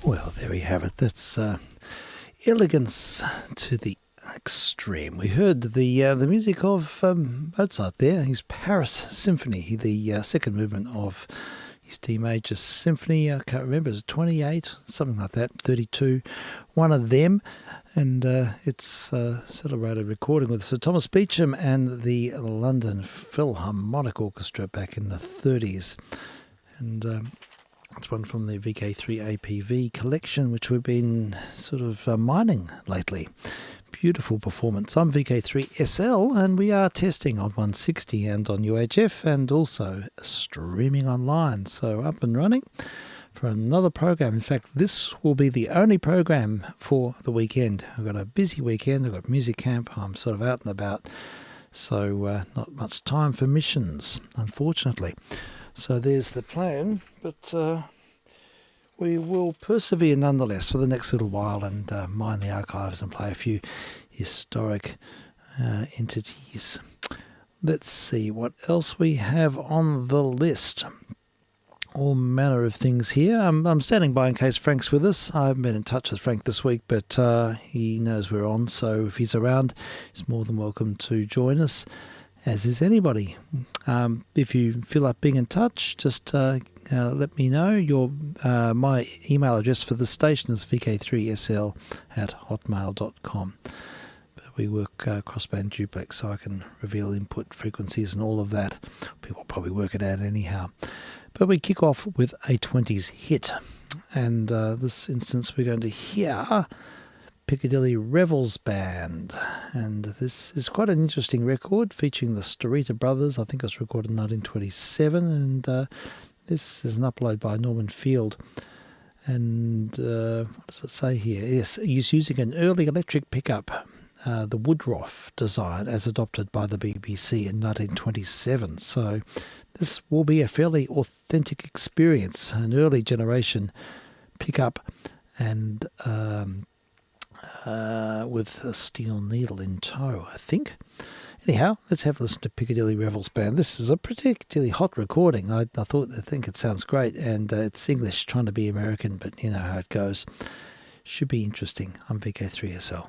Well, there we have it. That's elegance to the extreme. We heard the music of Mozart there, his Paris Symphony, the second movement of his D major symphony. I can't remember, is it 28, something like that, 32, one of them. And it's a celebrated recording with Sir Thomas Beecham and the London Philharmonic Orchestra back in the 30s. And it's one from the VK3 APV collection, which we've been sort of mining lately. Beautiful performance. I'm vk3sl, and we are testing on 160 and on UHF, and also streaming online. So up and running for another program. In fact, this will be the only program for the weekend. I've got a busy weekend. I've got music camp. I'm sort of out and about. So not much time for missions, unfortunately. So there's the plan, but we will persevere nonetheless for the next little while and mine the archives and play a few historic entities. Let's see what else we have on the list. All manner of things here. I'm standing by in case Frank's with us. I haven't been in touch with Frank this week, but he knows we're on, so if he's around, he's more than welcome to join us, as is anybody. If you feel like being in touch, just let me know. My email address for the station is vk3sl@hotmail.com. But we work crossband duplex, so I can reveal input frequencies and all of that. People probably work it out anyhow. But we kick off with a 20s hit. And this instance we're going to hear Piccadilly Revels Band, and this is quite an interesting record featuring the Storita Brothers. I think it was recorded in 1927, and this is an upload by Norman Field. And what does it say here? Yes, he's using an early electric pickup, the Woodruff design, as adopted by the BBC in 1927. So this will be a fairly authentic experience, an early generation pickup, and with a steel needle in tow, I think. Anyhow, let's have a listen to Piccadilly Revels Band. This is a particularly hot recording. I think it sounds great, and it's English trying to be American, but you know how it goes. Should be interesting. I'm VK3SL.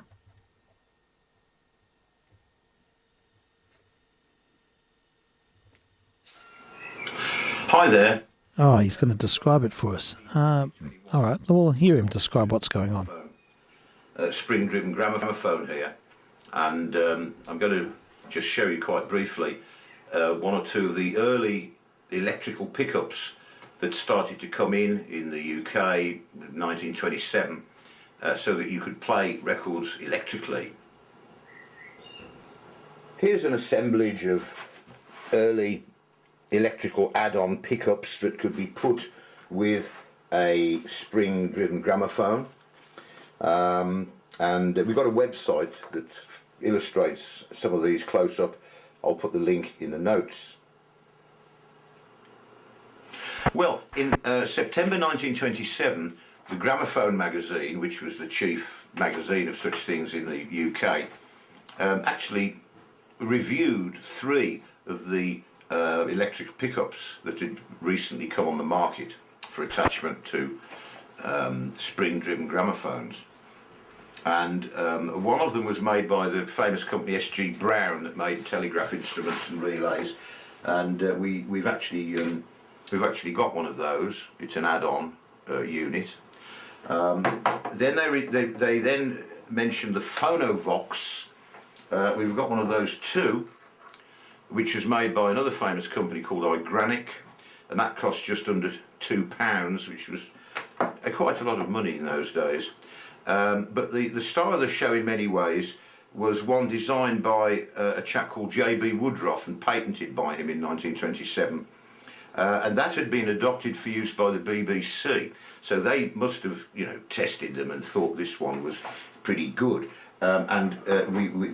Hi there. Oh, he's going to describe it for us. All right, we'll hear him describe what's going on. Spring-driven gramophone here, and I'm going to just show you quite briefly one or two of the early electrical pickups that started to come in the UK 1927, so that you could play records electrically. Here's an assemblage of early electrical add-on pickups that could be put with a spring-driven gramophone. And we've got a website that illustrates some of these close up. I'll put the link in the notes. Well, in September 1927, the Gramophone magazine, which was the chief magazine of such things in the UK, actually reviewed 3 of the electric pickups that had recently come on the market for attachment to spring-driven gramophones. And one of them was made by the famous company S.G. Brown that made telegraph instruments and relays, and we've actually got one of those. It's an add-on unit. Then they then mentioned the Phonovox. We've got one of those too, which was made by another famous company called Igranic, and that cost just under £2, which was quite a lot of money in those days. But the star of the show in many ways was one designed by a chap called J.B. Woodruff and patented by him in 1927. And that had been adopted for use by the BBC. So they must have, tested them and thought this one was pretty good. And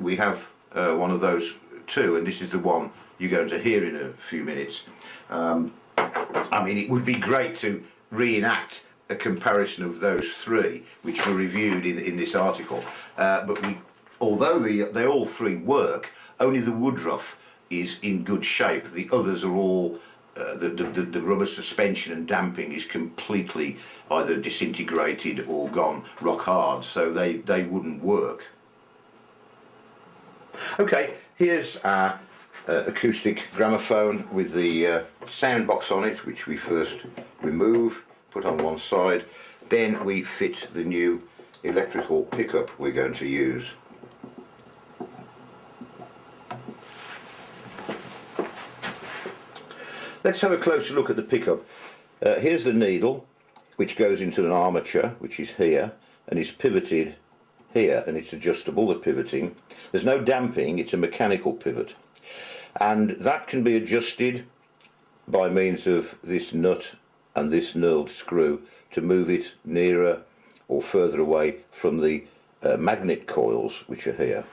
we have one of those too, and this is the one you're going to hear in a few minutes. I mean, it would be great to reenact a comparison of those 3, which were reviewed in this article. But although they all 3 work, only the Woodruff is in good shape. The others are all the rubber suspension and damping is completely either disintegrated or gone rock hard, so they wouldn't work. Okay, here's our acoustic gramophone with the sound box on it, which we first remove, put on one side, then we fit the new electrical pickup we're going to use. Let's have a closer look at the pickup. Here's the needle, which goes into an armature, which is here, and is pivoted here, and it's adjustable, the pivoting. There's no damping, it's a mechanical pivot. And that can be adjusted by means of this nut and this knurled screw to move it nearer or further away from the magnet coils, which are here.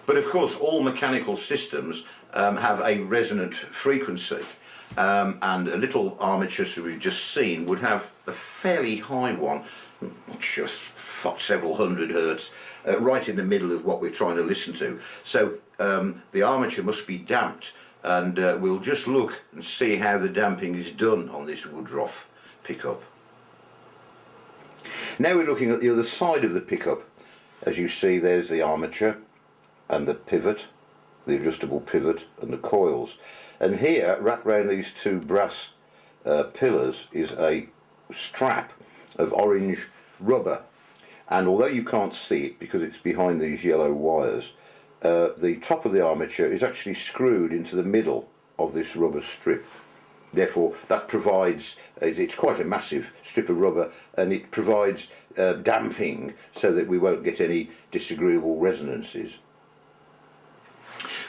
But of course, all mechanical systems have a resonant frequency, and a little armature, so we've just seen, would have a fairly high one, just several hundred hertz, right in the middle of what we're trying to listen to. So the armature must be damped, and we'll just look and see how the damping is done on this Woodruff pickup. Now we're looking at the other side of the pickup. As you see, there's the armature and the pivot, the adjustable pivot and the coils. And here, wrapped around these two brass pillars, is a strap of orange rubber. And although you can't see it because it's behind these yellow wires, the top of the armature is actually screwed into the middle of this rubber strip. Therefore, that provides, it's quite a massive strip of rubber, and it provides damping so that we won't get any disagreeable resonances.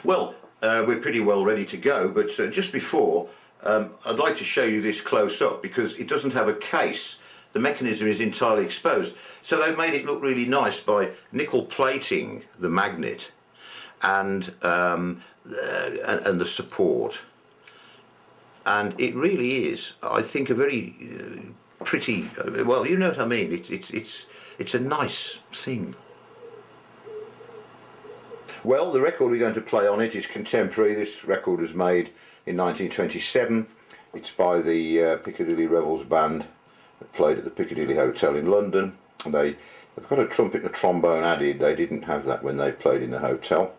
Well, we're pretty well ready to go, but just before, I'd like to show you this close up because it doesn't have a case. The mechanism is entirely exposed. So they made it look really nice by nickel plating the magnet and the support. And it really is, I think, a very pretty, well, you know what I mean, it's a nice thing. Well, the record we're going to play on it is contemporary. This record was made in 1927. It's by the Piccadilly Revels Band that played at the Piccadilly Hotel in London. They've got a trumpet and a trombone added. They didn't have that when they played in the hotel.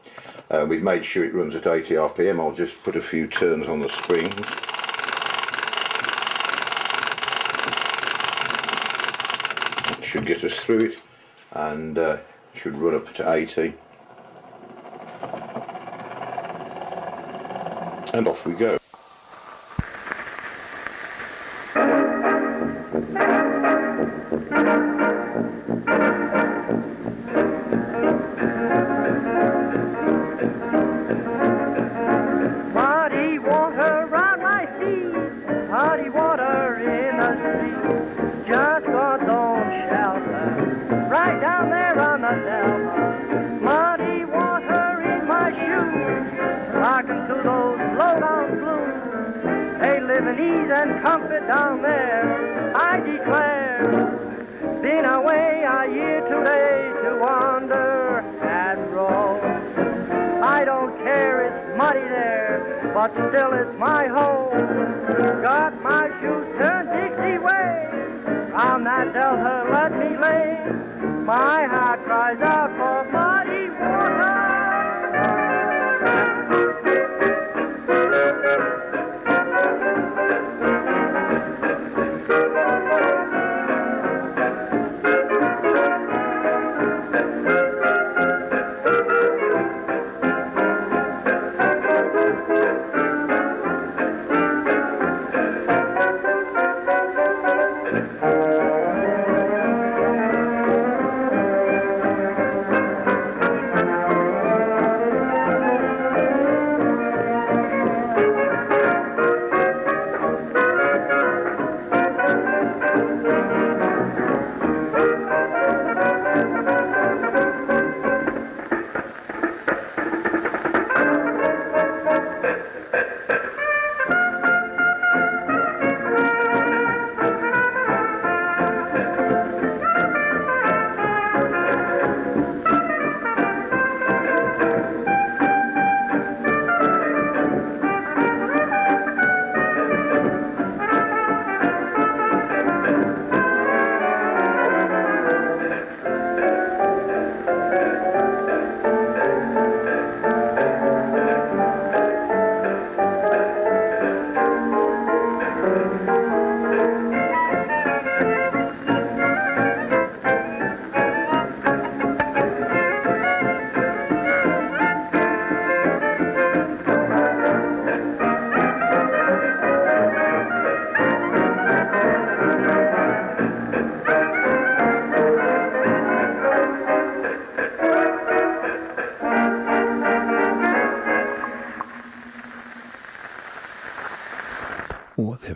We've made sure it runs at 80 RPM. I'll just put a few turns on the strings. That should get us through it, and should run up to 80. And off we go. Muddy water round my feet, muddy water in the street, just God's own shelter, right down there on the delta. Muddy water in my shoes, rocking to those low-down blues. They live in ease and comfort down there, I declare. Been away a year today to wander and roam. I don't care, it's muddy there, but still it's my home. Got my shoes turned Dixie way, on that delta let me lay. My heart cries out for muddy water.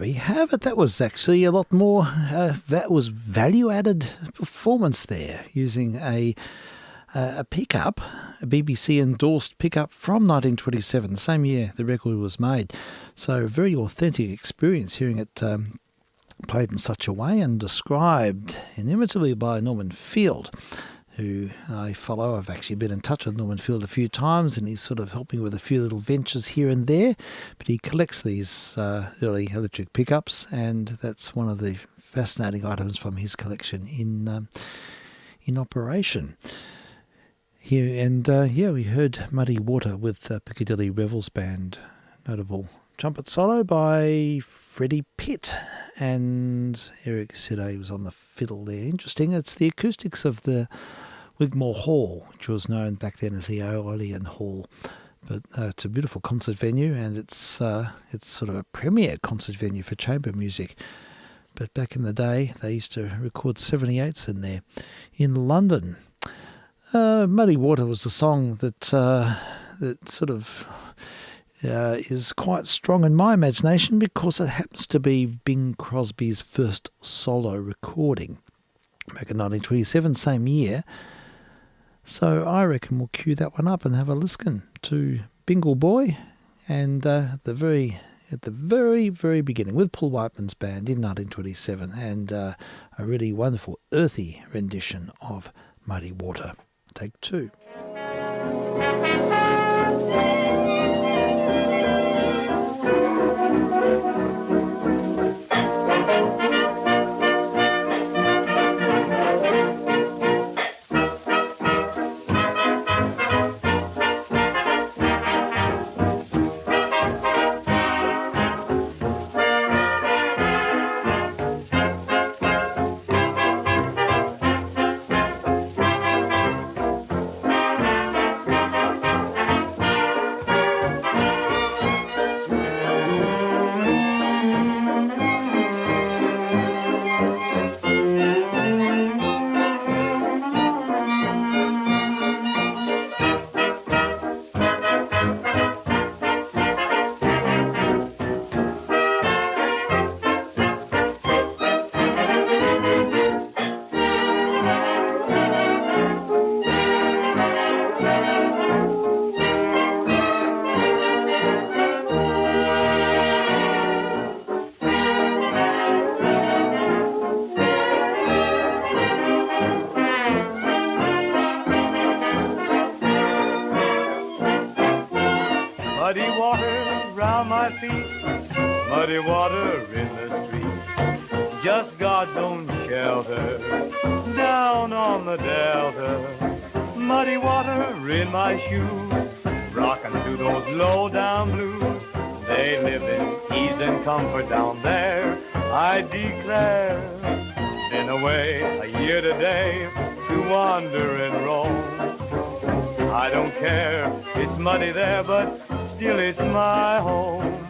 we have it. That was actually a lot more, that was value-added performance there, using a pickup, a BBC-endorsed pickup from 1927, the same year the record was made. So very authentic experience hearing it played in such a way and described inimitably by Norman Field, who I follow. I've actually been in touch with Norman Field a few times, and he's sort of helping with a few little ventures here and there, but he collects these early electric pickups, and that's one of the fascinating items from his collection in operation. Here, and we heard Muddy Water with Piccadilly Revels Band, notable trumpet solo by Freddie Pitt, and Eric Sidday was on the fiddle there. Interesting, it's the acoustics of the Wigmore Hall, which was known back then as the Aeolian Hall. But it's a beautiful concert venue, and it's sort of a premier concert venue for chamber music. But back in the day, they used to record 78s in there, in London. Muddy Water was the song that sort of is quite strong in my imagination, because it happens to be Bing Crosby's first solo recording back in 1927, same year. So I reckon we'll cue that one up and have a listen to Bingle Boy, and at the very beginning with Paul Whiteman's band in 1927, and a really wonderful earthy rendition of Muddy Water. Take two. Muddy water round my feet, muddy water in the street, just God's own shelter down on the delta. Muddy water in my shoes, rocking to those low down blues. They live in ease and comfort down there, I declare. Been away a year today to wander and roam. I don't care, it's muddy there, but still it's my home.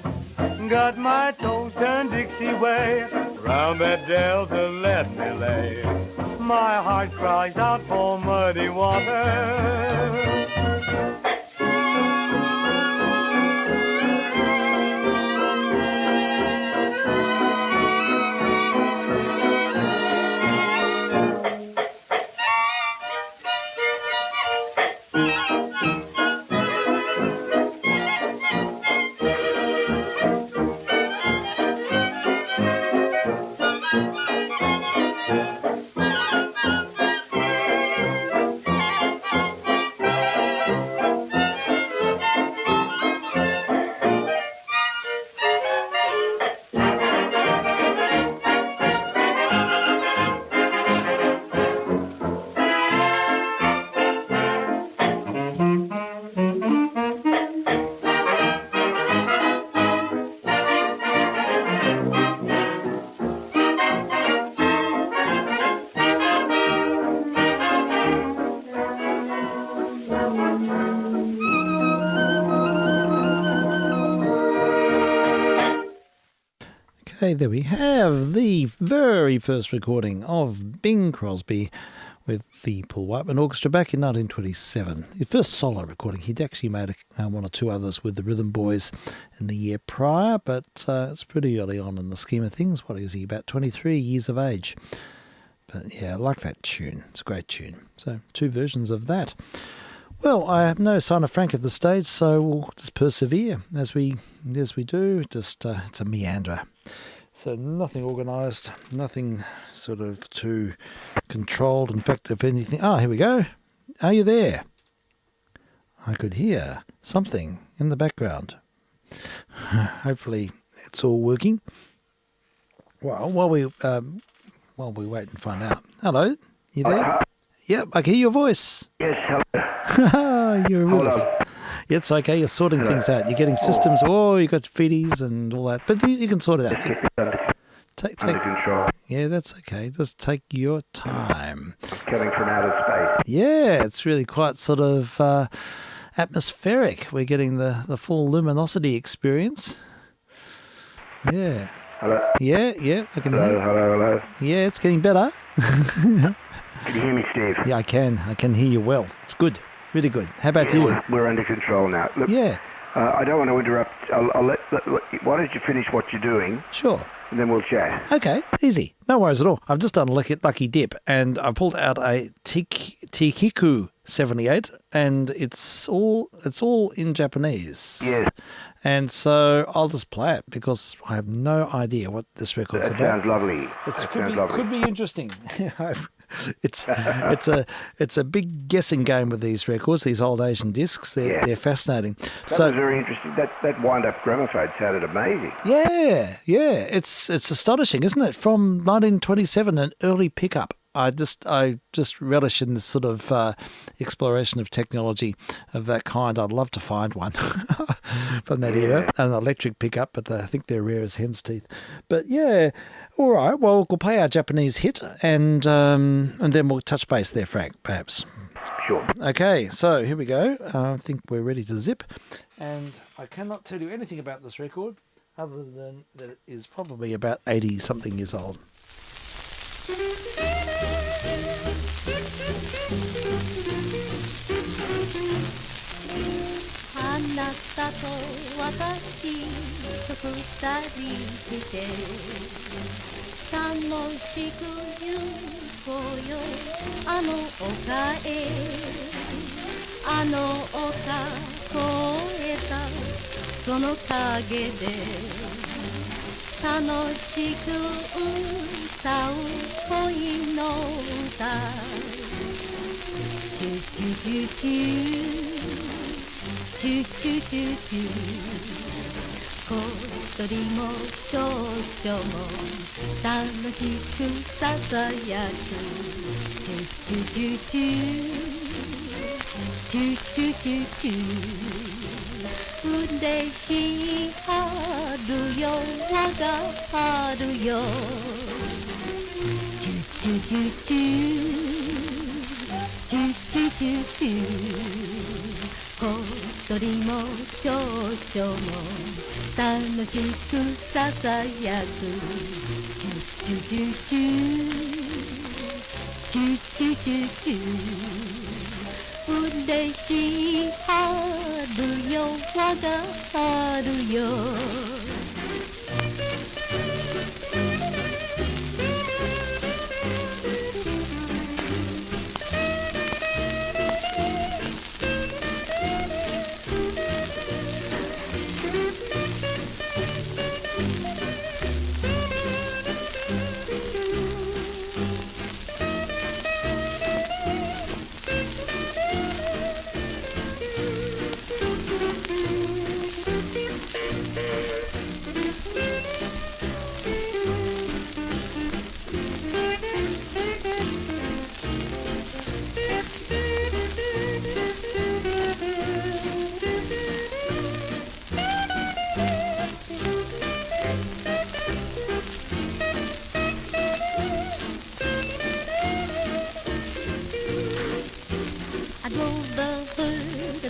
Got my toes turned Dixie way, round that delta let me lay. My heart cries out for muddy water. Okay, there we have the very first recording of Bing Crosby with the Paul Whiteman Orchestra back in 1927. His first solo recording. He'd actually made one or two others with the Rhythm Boys in the year prior, but it's pretty early on in the scheme of things. What is he, about 23 years of age? But yeah, I like that tune. It's a great tune. So 2 versions of that. Well, I have no sign of Frank at this stage, so we'll just persevere as we do. Just it's a meander. So nothing organised, nothing sort of too controlled. In fact, if anything... here we go. Are you there? I could hear something in the background. Hopefully it's all working. Well, while we wait and find out. Hello, you there? Yep, I can hear your voice. Yes, hello. You're with us. Yeah, it's okay. You're sorting things out. You're getting systems. You got feedies and all that. But you can sort it out. Take Under control. Yeah, that's okay. Just take your time. I'm coming from outer space. Yeah, it's really quite sort of atmospheric. We're getting the full luminosity experience. Yeah. Hello? Yeah, I can hear you. Hello. Yeah, it's getting better. Can you hear me, Steve? Yeah, I can hear you well. It's good. Really good. How about you? We're under control now. Look, Yeah. I don't want to interrupt. Why don't you finish what you're doing, Sure. and then we'll chat. Okay, easy. No worries at all. I've just done a lucky dip, and I pulled out a Tikiku 78, and it's all in Japanese. Yes. And so I'll just play it because I have no idea what this record's That about. sounds lovely. It could be interesting. It's a big guessing game with these records, these old Asian discs. They're fascinating. That was very interesting. That wind-up gramophone sounded amazing. Yeah. It's astonishing, isn't it? From 1927, an early pickup. I just relish in this sort of exploration of technology of that kind. I'd love to find one from that era, an electric pickup, but I think they're rare as hen's teeth. But yeah, all right. Well, we'll play our Japanese hit, and then we'll touch base there, Frank, perhaps. Sure. Okay, so here we go. I think we're ready to zip, and I cannot tell you anything about this record other than that it is probably about 80-something years old. あなたと私と二人して楽しく行こうよあの丘へあの丘越えたその陰で楽しく歌う恋の歌チュチュチュチュチュチュチュチュ小鳥も蝶々も楽しくささやくチュチュチュチュチュチュチュチュ嬉しい春よ我が春よチュチュチュチュチュチュチュチュ小鳥も蝶々も楽しくささやくチュチュチュチュチュチュチュチュ嬉しい春よ我が春よ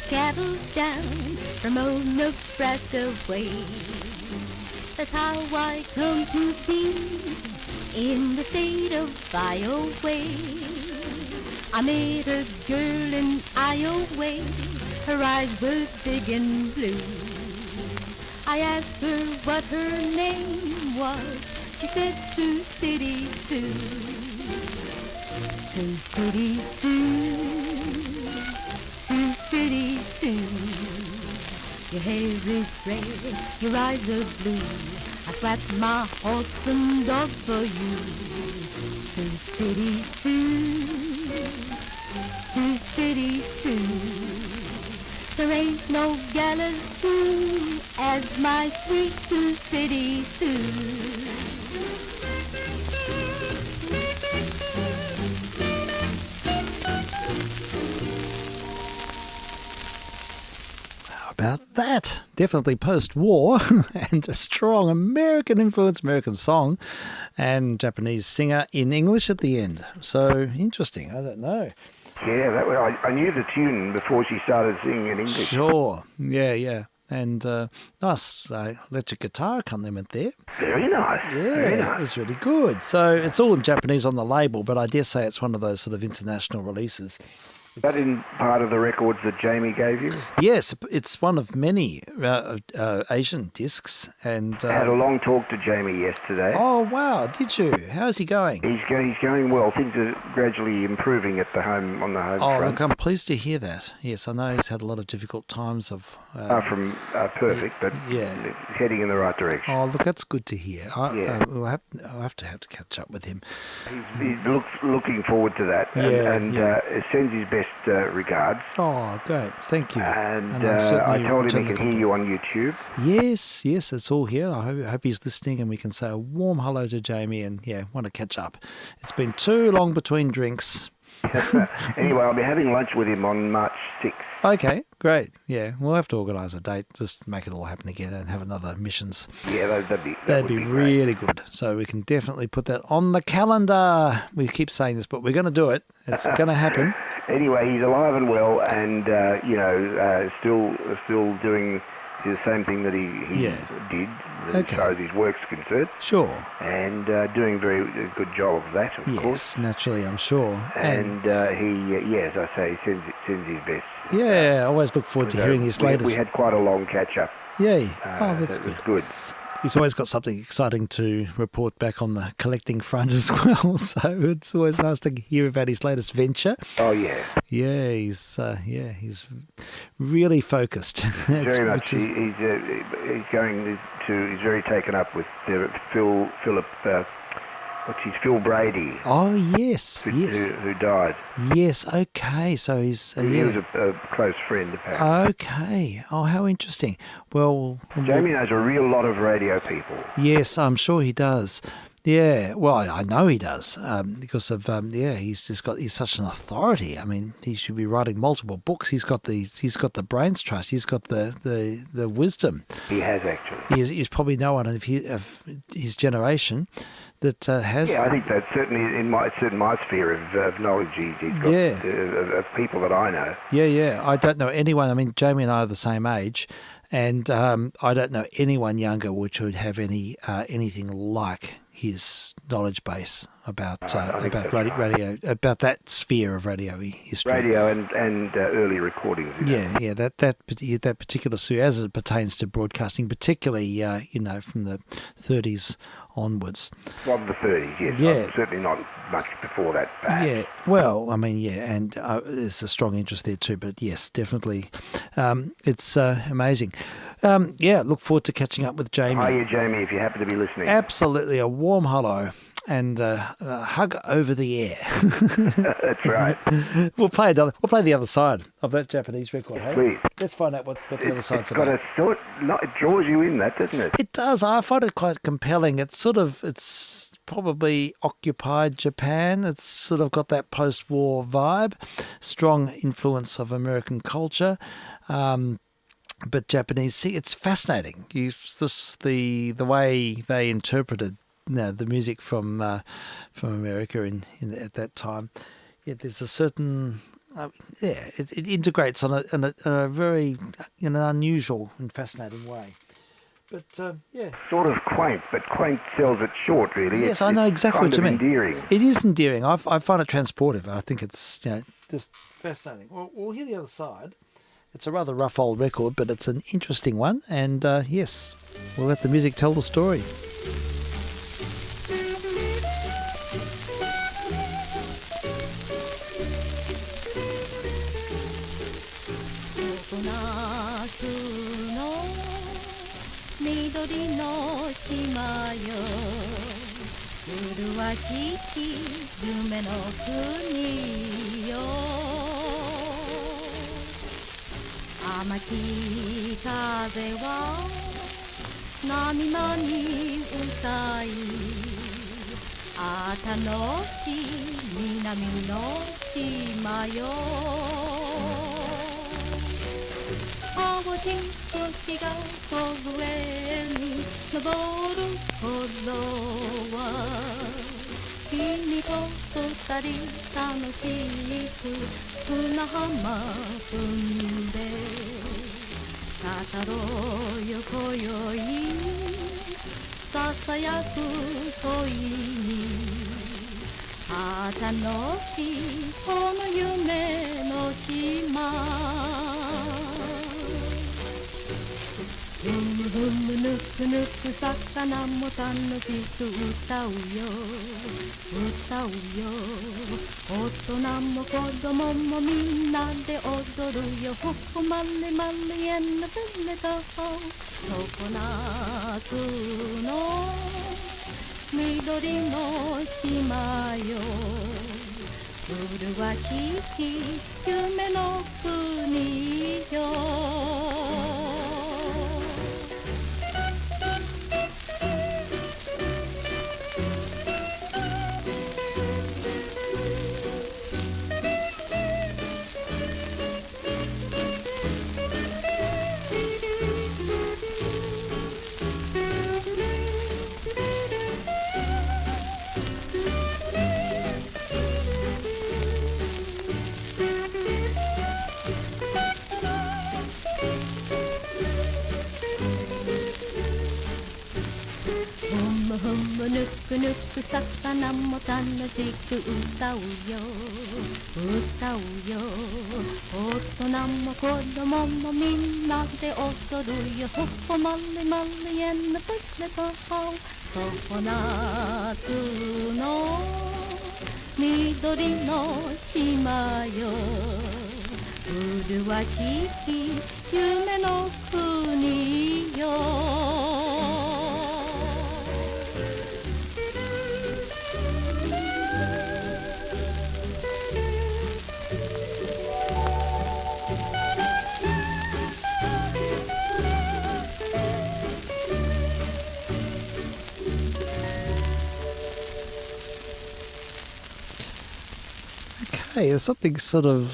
cattle down from old Nebraska way. That's how I come to be in the state of Iowa. I met a girl in Iowa. Her eyes were big and blue. I asked her what her name was. She said Sioux City Sue. Sioux City Sue. Sioux City Sue. Your hair is red, your eyes are blue. I slapped my horse and dog for you. Sioux City Sue. Sioux City Sue. There ain't no gal as true as my sweet Sioux City Sue. About that. Definitely post-war and a strong American influence, American song, and Japanese singer in English at the end. So interesting. I don't know. Yeah, I knew the tune before she started singing in English. Sure. Yeah. And nice electric guitar accompaniment there. Very nice. Yeah, Very nice. it was really good. So it's all in Japanese on the label, but I dare say it's one of those sort of international releases. Is that in part of the records that Jamie gave you? Yes, it's one of many Asian discs. And I had a long talk to Jamie yesterday. oh wow, did you? How's he going? He's going well. Things are gradually improving at the home on the home Oh, front. look, I'm pleased to hear that. Yes, I know he's had a lot of difficult times of. Far from perfect, but yeah. it's heading in the right direction. Oh, look, that's good to hear. Yeah. I'll have to catch up with him. He's looking forward to that, and sends his best regards. Oh, great, thank you. And I I certainly told him return he the can hear you on YouTube. Yes, it's all here. I hope he's listening, and we can say a warm hello to Jamie. And want to catch up. It's been too long between drinks. Anyway, I'll be having lunch with him on March 6th. Okay, great. Yeah, we'll have to organise a date. Just make it all happen again and have another missions. Yeah, that'd be great. really good. So we can definitely put that on the calendar. We keep saying this, but we're going to do it. It's going to happen. Anyway, he's alive and well, and still doing the same thing that he did as far as his work's concerned. Sure. And doing a very good job of that, of course. Yes, naturally, I'm sure. And he, as I say, sends his best. Yeah, I always look forward to hearing his latest. We had quite a long catch-up. Yay. That's so good. It was good. He's always got something exciting to report back on the collecting front as well. So it's always nice to hear about his latest venture. Oh yeah. Yeah, he's really focused. Very much. He's very taken up with Phil Brady. Oh yes, who died. Yes. Okay. So he's he was a close friend apparently. Okay. Oh, how interesting. Well, Jamie knows a real lot of radio people. Yes, I'm sure he does. Yeah, well, I know he does because of he's such an authority. I mean, he should be writing multiple books. He's got the brains trust. He's got the wisdom. He has actually. He's probably no one of his generation that has. Yeah, I think that's certainly in my sphere of knowledge. He's got of people that I know. Yeah. I don't know anyone. I mean, Jamie and I are the same age. And I don't know anyone younger which would have anything like his knowledge base about radio, about that sphere of radio history. Radio and early recordings. Yeah, that particular sphere as it pertains to broadcasting, particularly from the 30s onwards. From the 30s, yes. Yeah. Certainly not much before that, perhaps. Yeah, well, I mean, and there's a strong interest there too, but yes, definitely. It's amazing. Look forward to catching up with Jamie. Hiya, Jamie, if you happen to be listening. Absolutely, a warm hello and a hug over the air. That's right. We'll play the other side of that Japanese record, hey? Please. Let's find out what the other side's about. It draws you in, that, doesn't it? It does. I find it quite compelling. It's probably occupied Japan. It's sort of got that post-war vibe, strong influence of American culture. But Japanese, it's fascinating. The way they interpreted the music from America at that time. Yeah, there's a certain it integrates on a very unusual and fascinating way. But yeah. Sort of quaint, but quaint sells it short, really. Yes, I know exactly what you mean. Endearing. It is endearing. I find it transportive. I think it's just fascinating. Well, we'll hear the other side. It's a rather rough old record, but it's an interesting one. And yes, we'll let the music tell the story. Okay, there's something sort of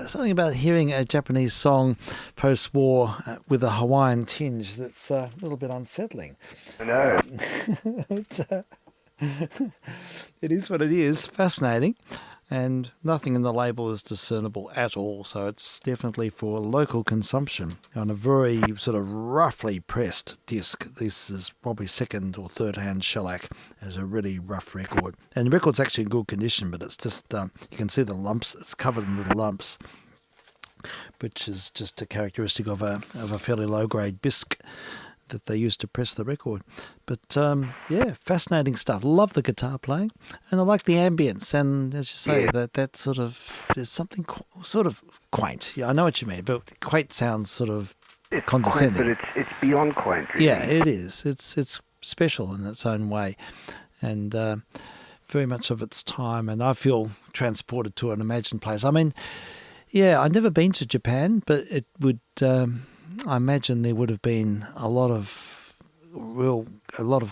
something about hearing a Japanese song post-war with a Hawaiian tinge that's a little bit unsettling. I know. It is what it is. Fascinating. And nothing in the label is discernible at all, so it's definitely for local consumption on a very sort of roughly pressed disc. This is probably second or third hand shellac as a really rough record. And the record's actually in good condition, but it's just, you can see the lumps, it's covered in little lumps, which is just a characteristic of a fairly low grade bisque that they used to press the record. But yeah, fascinating stuff. Love the guitar playing, and I like the ambience. And as you say, that sort of, there's something sort of quaint. Yeah, I know what you mean, but quaint sounds sort of condescending. Quaint, but it's beyond quaint. Really. Yeah, it is. It's special in its own way, and very much of its time. And I feel transported to an imagined place. I mean, yeah, I've never been to Japan, but it would. I imagine there would have been a lot of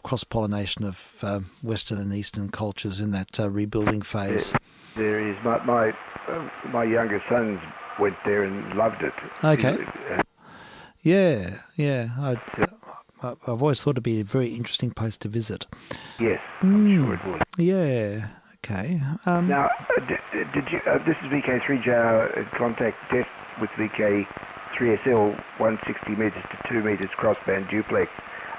cross-pollination of Western and Eastern cultures in that rebuilding phase. There is. My younger sons went there and loved it. Okay. Yeah. I've always thought it'd be a very interesting place to visit. Yes, I'm sure it would. Yeah. Okay. Now, did you? This is VK3. Contact Death with VK3 vk3sl 160 metres to 2 metres crossband duplex,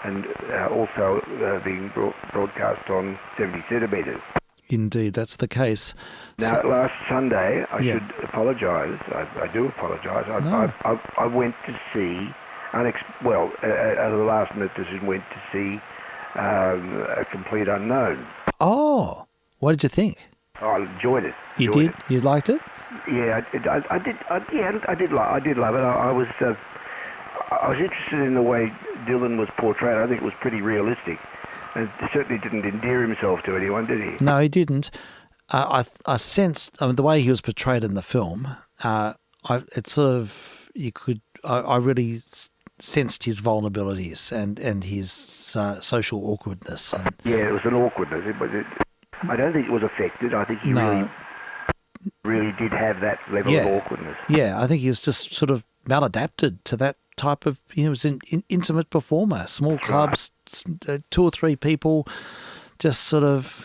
and also being broadcast on 70 centimetres. Indeed, that's the case. Now, last Sunday, I should apologise. I do apologise. I went to see, at a last-minute decision, went to see A Complete Unknown. Oh, what did you think? I enjoyed it. You did? You liked it? Yeah, I did. I did love it. I was interested in the way Dylan was portrayed. I think it was pretty realistic. And certainly didn't endear himself to anyone, did he? No, he didn't. I sensed the way he was portrayed in the film. I really sensed his vulnerabilities and his social awkwardness. Yeah, it was an awkwardness. I don't think it was affected. I think he really did have that level of awkwardness. Yeah, I think he was just sort of maladapted to that type of, he was an intimate performer, small clubs, 2 or 3 people, just sort of,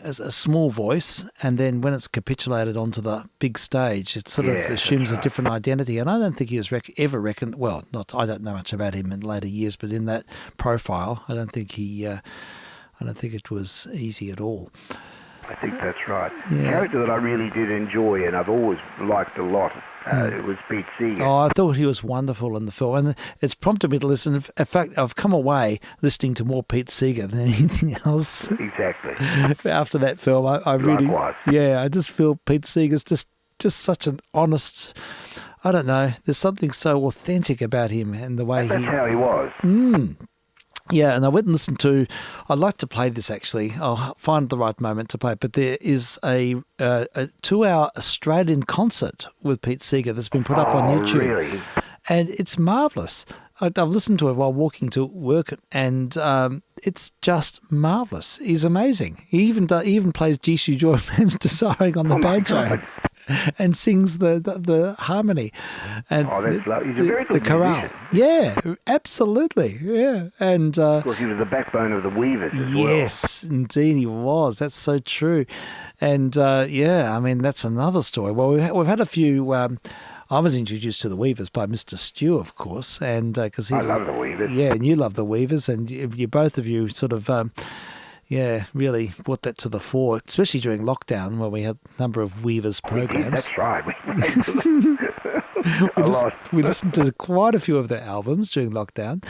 a small voice, and then when it's capitulated onto the big stage, it sort of assumes a different identity. And I don't think he was ever reckoned. Well, I don't know much about him in later years, but in that profile, I don't think it was easy at all. I think that's right. Yeah. The character that I really did enjoy and I've always liked a lot, it was Pete Seeger. Oh, I thought he was wonderful in the film, and it's prompted me to listen. In fact, I've come away listening to more Pete Seeger than anything else. Exactly. After that film, I really, likewise. I just feel Pete Seeger's just such an honest. I don't know. There's something so authentic about him and the way that's how he was. Yeah, and I went and listened to. I'd like to play this actually. I'll find the right moment to play it. But there is a 2-hour Australian concert with Pete Seeger that's been put up on YouTube, really? And it's marvelous. I've listened to it while walking to work, and it's just marvelous. He's amazing. He even plays Jisoo Joyman's Desiring on the banjo. And sings the harmony, and that's lovely. He's a very good chorale. musician. Yeah, absolutely. Yeah, and of course he was the backbone of the Weavers as well. Yes, indeed he was. That's so true. And I mean that's another story. Well, we've had a few. I was introduced to the Weavers by Mr. Stew, of course, and because I love the Weavers. Yeah, and you love the Weavers, and you both of you sort of. Really brought that to the fore, especially during lockdown when we had a number of Weavers programs. That's right. We listened to quite a few of their albums during lockdown.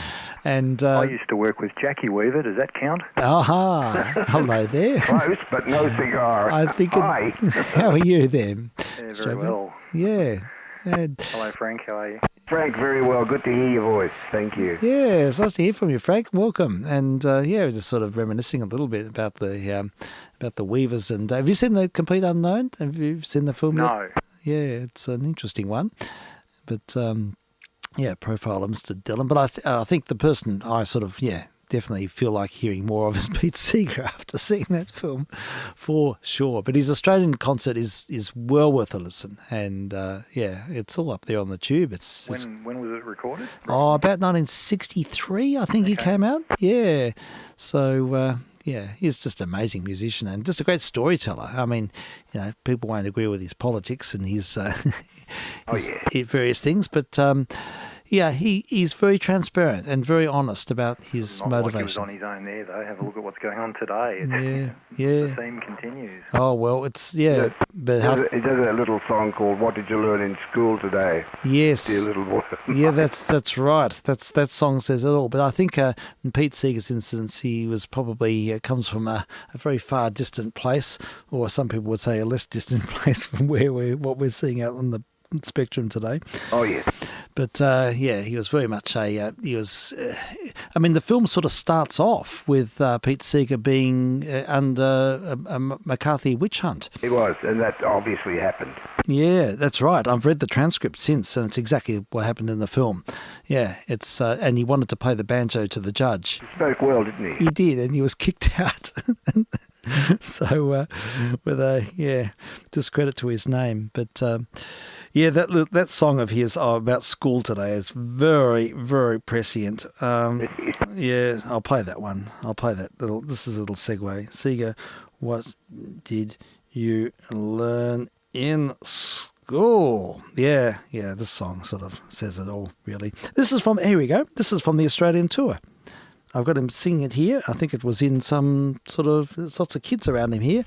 And I used to work with Jackie Weaver. Does that count? Aha. Hello there. Close, but no cigar. I think Hi. How are you then? Yeah, very well. Yeah. Hello, Frank. How are you? Frank, very well. Good to hear your voice. Thank you. Yeah, it's nice to hear from you, Frank. Welcome. And we're just sort of reminiscing a little bit about the Weavers. And have you seen The Complete Unknown? Have you seen the film No. yet? Yeah, it's an interesting one. But profile of Mr. Dylan. But I think the person I sort of definitely feel like hearing more of is Pete Seeger after seeing that film, for sure. But his Australian concert is well worth a listen, and it's all up there on the tube. When was it recorded? Oh, about 1963, I think he came out. Yeah, so he's just an amazing musician and just a great storyteller. I mean, people won't agree with his politics and his various things, but. He's very transparent and very honest about his Not motivation. Like he was on his own there, though. Have a look at what's going on today. The theme continues. Oh, well, it's, but he does a little song called "What Did You Learn in School Today?" Yes. Dear little boy. Yeah, that's right. That song says it all. But I think in Pete Seeger's instance, he was probably comes from a very far distant place, or some people would say a less distant place from what we're seeing out on the spectrum today. Oh, yes. But he was very much the film sort of starts off with Pete Seeger being under a McCarthy witch hunt. It was, and that obviously happened. Yeah, that's right. I've read the transcript since, and it's exactly what happened in the film. Yeah, it's and he wanted to play the banjo to the judge. He spoke well, didn't he? He did, and he was kicked out. So, discredit to his name. But, that song of his about school today is very, very prescient. I'll play that one. I'll play that little. This is a little segue. Seeger, what did you learn in school school. Yeah, this song sort of says it all, really. Here we go. This is from the Australian tour. I've got him singing it here. I think it was in some there's lots of kids around him here.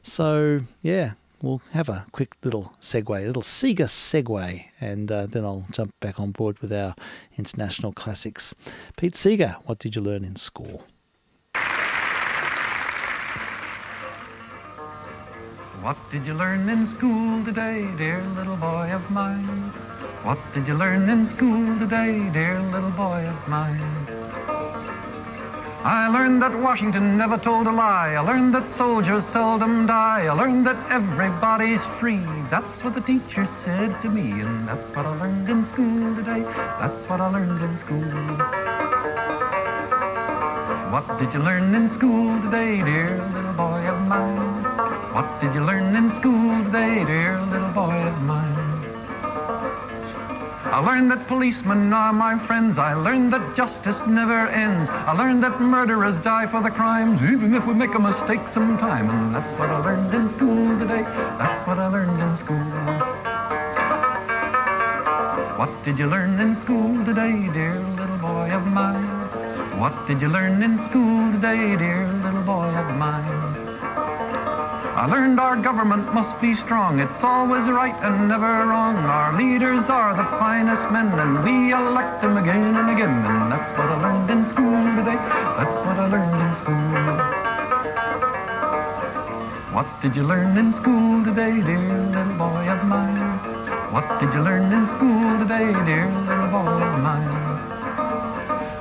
So, yeah, we'll have a quick little Sega segue, and then I'll jump back on board with our international classics. Pete Seeger, what did you learn in school? What did you learn in school today, dear little boy of mine? What did you learn in school today, dear little boy of mine? I learned that Washington never told a lie. I learned that soldiers seldom die. I learned that everybody's free. That's what the teacher said to me, and that's what I learned in school today. That's what I learned in school. What did you learn in school today, dear little boy of mine? What did you learn in school today, dear little boy of mine? I learned that policemen are my friends. I learned that justice never ends. I learned that murderers die for the crimes, even if we make a mistake sometime. And that's what I learned in school today. That's what I learned in school. What did you learn in school today, dear little boy of mine? What did you learn in school today, dear little boy of mine? I learned our government must be strong. It's always right and never wrong. Our leaders are the finest men, and we elect them again and again. And that's what I learned in school today. That's what I learned in school. What did you learn in school today, dear little boy of mine? What did you learn in school today, dear little boy of mine?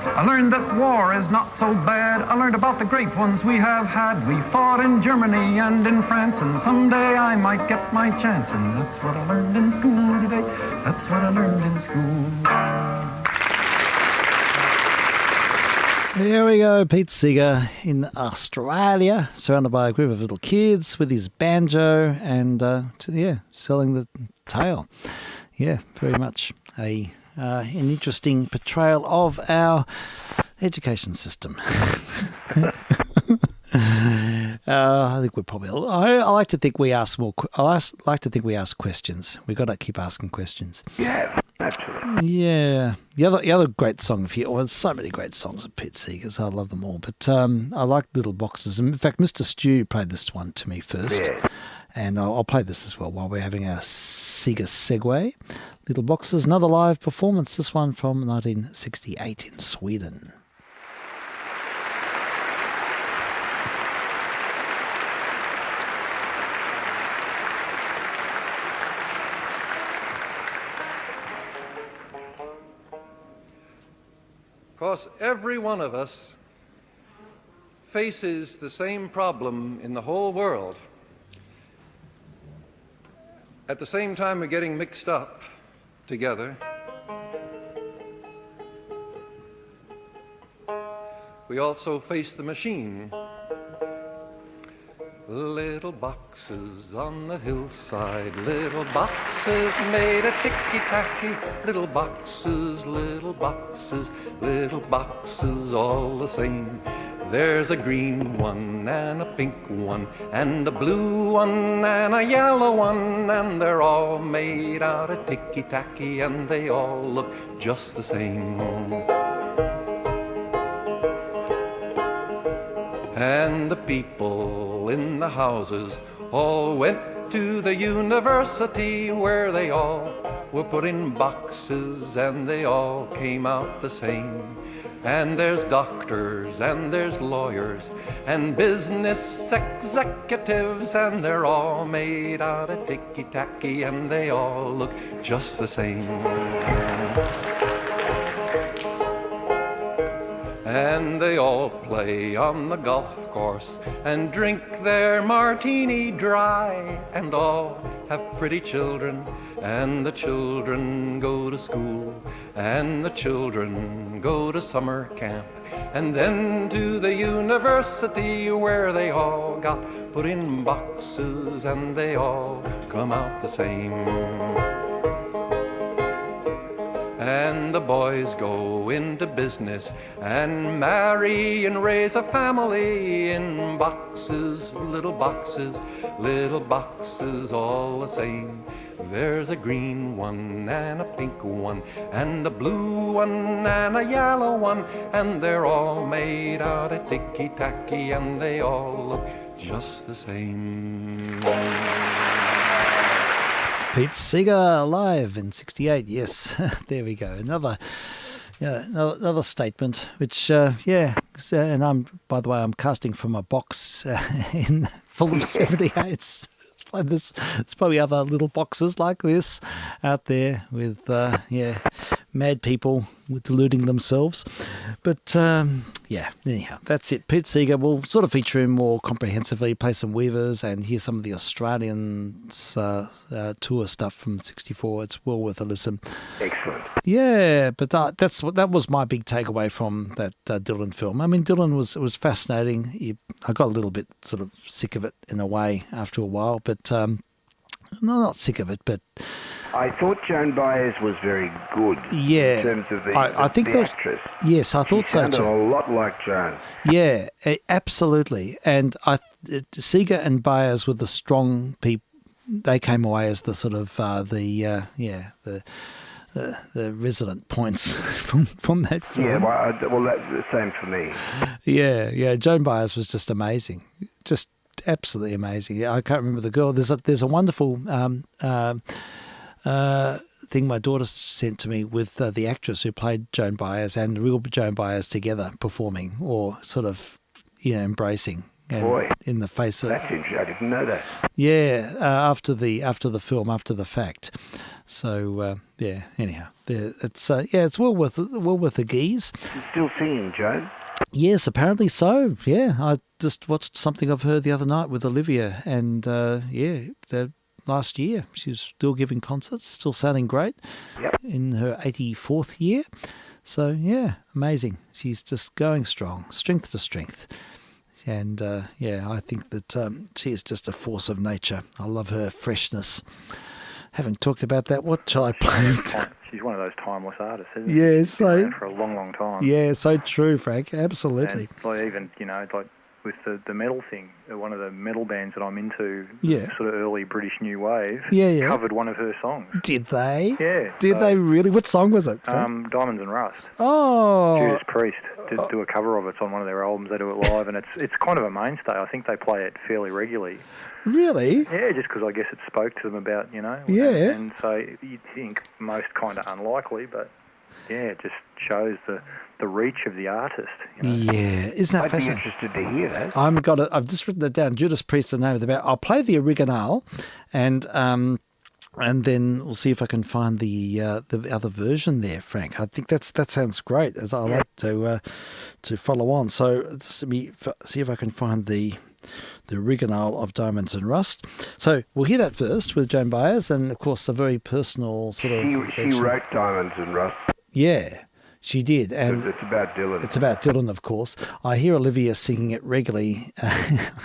I learned that war is not so bad. I learned about the great ones we have had. We fought in Germany and in France, and someday I might get my chance. And that's what I learned in school today. That's what I learned in school. There we go, Pete Seeger in Australia, surrounded by a group of little kids with his banjo and, selling the tale. Yeah, very much an interesting portrayal of our education system. I think we're probably. I like to think we ask more. I like to think we ask questions. We've got to keep asking questions. Yeah, absolutely. Yeah, the other great song of here. Well, there's so many great songs of Pete Seeger's. I love them all. But I like Little Boxes. In fact, Mr. Stew played this one to me first. Yeah. And I'll play this as well while we're having our Seeger segue. Little Boxes, another live performance. This one from 1968 in Sweden. Because every one of us faces the same problem in the whole world. At the same time, we're getting mixed up together. We also face the machine. Little boxes on the hillside, little boxes made of ticky-tacky, little boxes, little boxes, little boxes all the same. There's a green one and a pink one and a blue one and a yellow one, and they're all made out of ticky-tacky and they all look just the same. And the people in the houses all went to the university where they all were put in boxes and they all came out the same. And there's doctors and there's lawyers and business executives, and they're all made out of ticky-tacky and they all look just the same. And they all play on the golf course and drink their martini dry, and all have pretty children, and the children go to school, and the children go to summer camp, and then to the university where they all got put in boxes and they all come out the same. and the boys go into business and marry and raise a family in boxes, little boxes, all the same. There's a green one and a pink one and a blue one and a yellow one, and they're all made out of ticky-tacky and they all look just the same. Pete Seeger live in '68. Yes, there we go. Another statement. Which, and by the way, I'm casting from a box in full of 78s. Like this, there's probably other little boxes like this out there with mad people deluding themselves. But anyhow, that's it. Pete Seeger, will sort of feature him more comprehensively, play some Weavers and hear some of the Australians tour stuff from '64. It's well worth a listen. Excellent. Yeah, but that was my big takeaway from that Dylan film. I mean, Dylan was fascinating. I got a little bit sort of sick of it in a way after a while, but no, not sick of it, but I thought Joan Baez was very good. Yeah, in terms of the actress. Yes, I thought so too. She sounded a lot like Joan. Yeah, absolutely. And Seeger and Baez were the strong people. They came away as the sort of the resident points from that film. Yeah, well, that's the same for me. Yeah. Joan Baez was just amazing, just absolutely amazing. Yeah, I can't remember the girl. There's a wonderful thing my daughter sent to me with the actress who played Joan Baez and the real Joan Baez together performing or sort of embracing. Boy, in the face of that's interesting. I didn't know that. Yeah, after the film, after the fact. So anyhow, it's well worth a geese. She's still singing, Joan. Yes, apparently so. Yeah, I just watched something of her the other night with Olivia, and last year she was still giving concerts, still sounding great. Yep. In her 84th year. So yeah, amazing. She's just going strong, strength to strength. And I think that she is just a force of nature. I love her freshness. Haven't talked about that. What shall I play? She's one of those timeless artists, isn't she? Yeah, She's been around for a long, long time. Yeah, so true, Frank. Absolutely. And even with the metal thing, one of the metal bands that I'm into, sort of early British New Wave, covered one of her songs. Did they? Yeah. Did they really? What song was it? Diamonds and Rust. Oh. Judas Priest did do a cover of it. It's on one of their albums. They do it live, and it's kind of a mainstay. I think they play it fairly regularly. Really? Yeah, just because I guess it spoke to them about, Yeah. And so you'd think most kind of unlikely, but yeah, it just shows the reach of the artist. Yeah, isn't that fascinating? I'd be interested to hear that. I've just written it down. Judas Priest, the name of the band. I'll play the original, and then we'll see if I can find the other version there, Frank. I think that sounds great. As I like to follow on. So let me see if I can find the original of Diamonds and Rust. So we'll hear that first with Joan Baez, and of course a very personal sort of. She wrote Diamonds and Rust. Yeah, she did, and it's about Dylan. It's about Dylan, of course. I hear Olivia singing it regularly.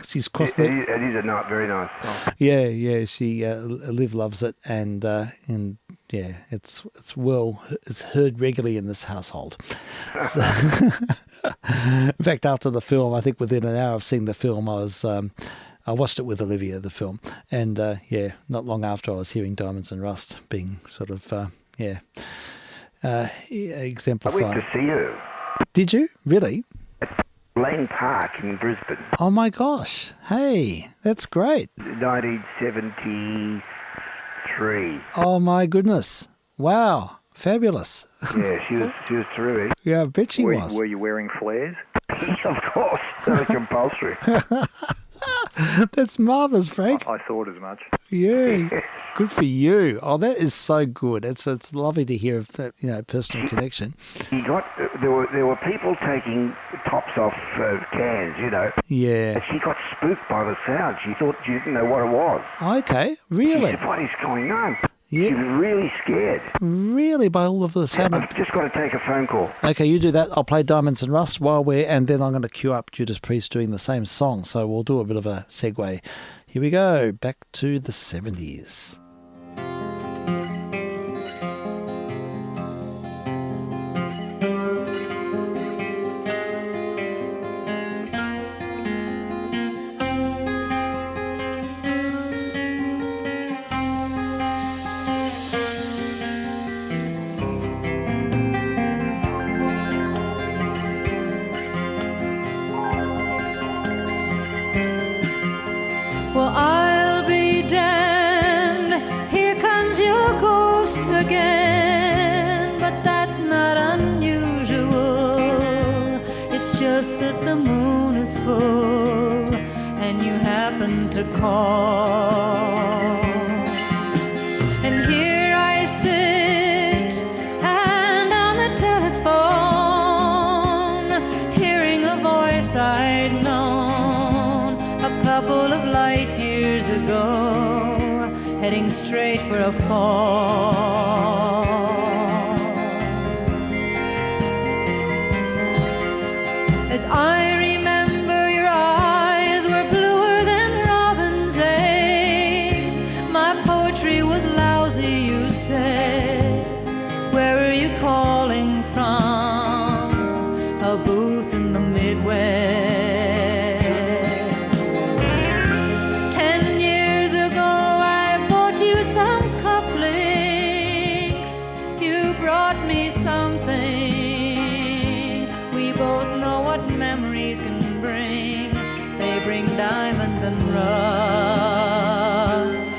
She's crossed it is a very nice song. Yeah. She Liv loves it, and it's heard regularly in this household. So, in fact, after the film, I think within an hour of seeing the film, I watched it with Olivia, the film, and not long after I was hearing Diamonds and Rust being sort of exemplified. I went to see her. Did you? Really? At Lane Park in Brisbane. Oh my gosh. Hey, that's great. 1973. Oh my goodness. Wow. Fabulous. Yeah, she was terrific. Yeah, I bet she was. Were you wearing flares? Of course. That was compulsory. That's marvellous, Frank. I thought as much. Yeah, good for you. Oh, that is so good. It's lovely to hear of that, personal connection. There were people taking tops off cans, Yeah. And she got spooked by the sound. She thought she didn't know what it was. Okay, really? She said, "What is going on?" Yeah. She was really scared. Really, by all of the sound. I've just got to take a phone call. Okay, you do that. I'll play Diamonds and Rust and then I'm going to cue up Judas Priest doing the same song. So we'll do a bit of a segue. Here we go, back to the 70s. happened to call. And here I sit, and on the telephone, hearing a voice I'd known a couple of light years ago, heading straight for a fall. As I remember, your eyes were bluer than robin's eggs. My poetry was lousy, you said. Where are you calling from? A booth in the Midwest. 10 years ago, I bought you some cufflinks. You brought me something. We both know what memories can bring. They bring diamonds and rust.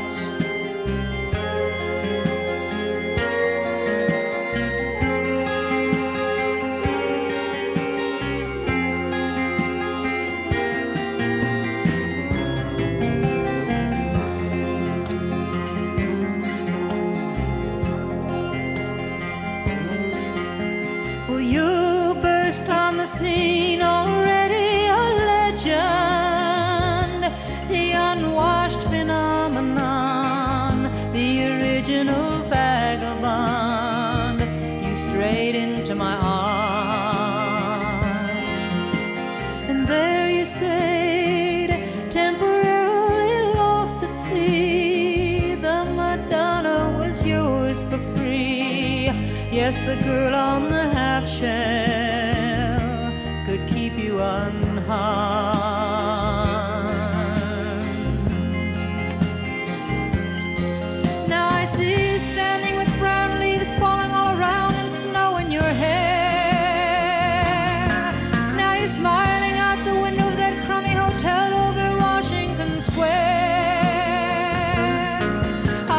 Well, you burst on the scene, already a legend, the unwashed phenomenon, the original vagabond. You strayed into my arms, and there you stayed, temporarily lost at sea. The Madonna was yours for free. Yes, the girl on the half shell could keep you unharmed. Now I see you standing with brown leaves falling all around and snow in your hair. Now you're smiling out the window of that crummy hotel over Washington Square.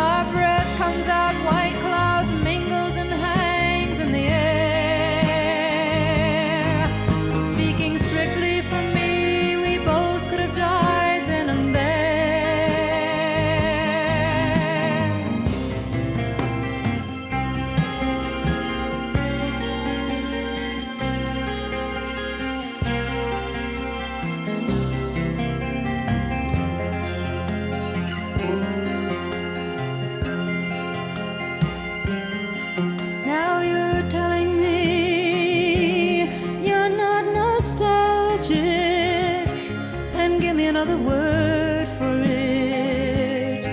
Our breath comes out, white clouds mingles and hangs in the air. Speaking strictly for me, we both could have died then and there. Now you're telling me you're not nostalgic. Then give me another word for it.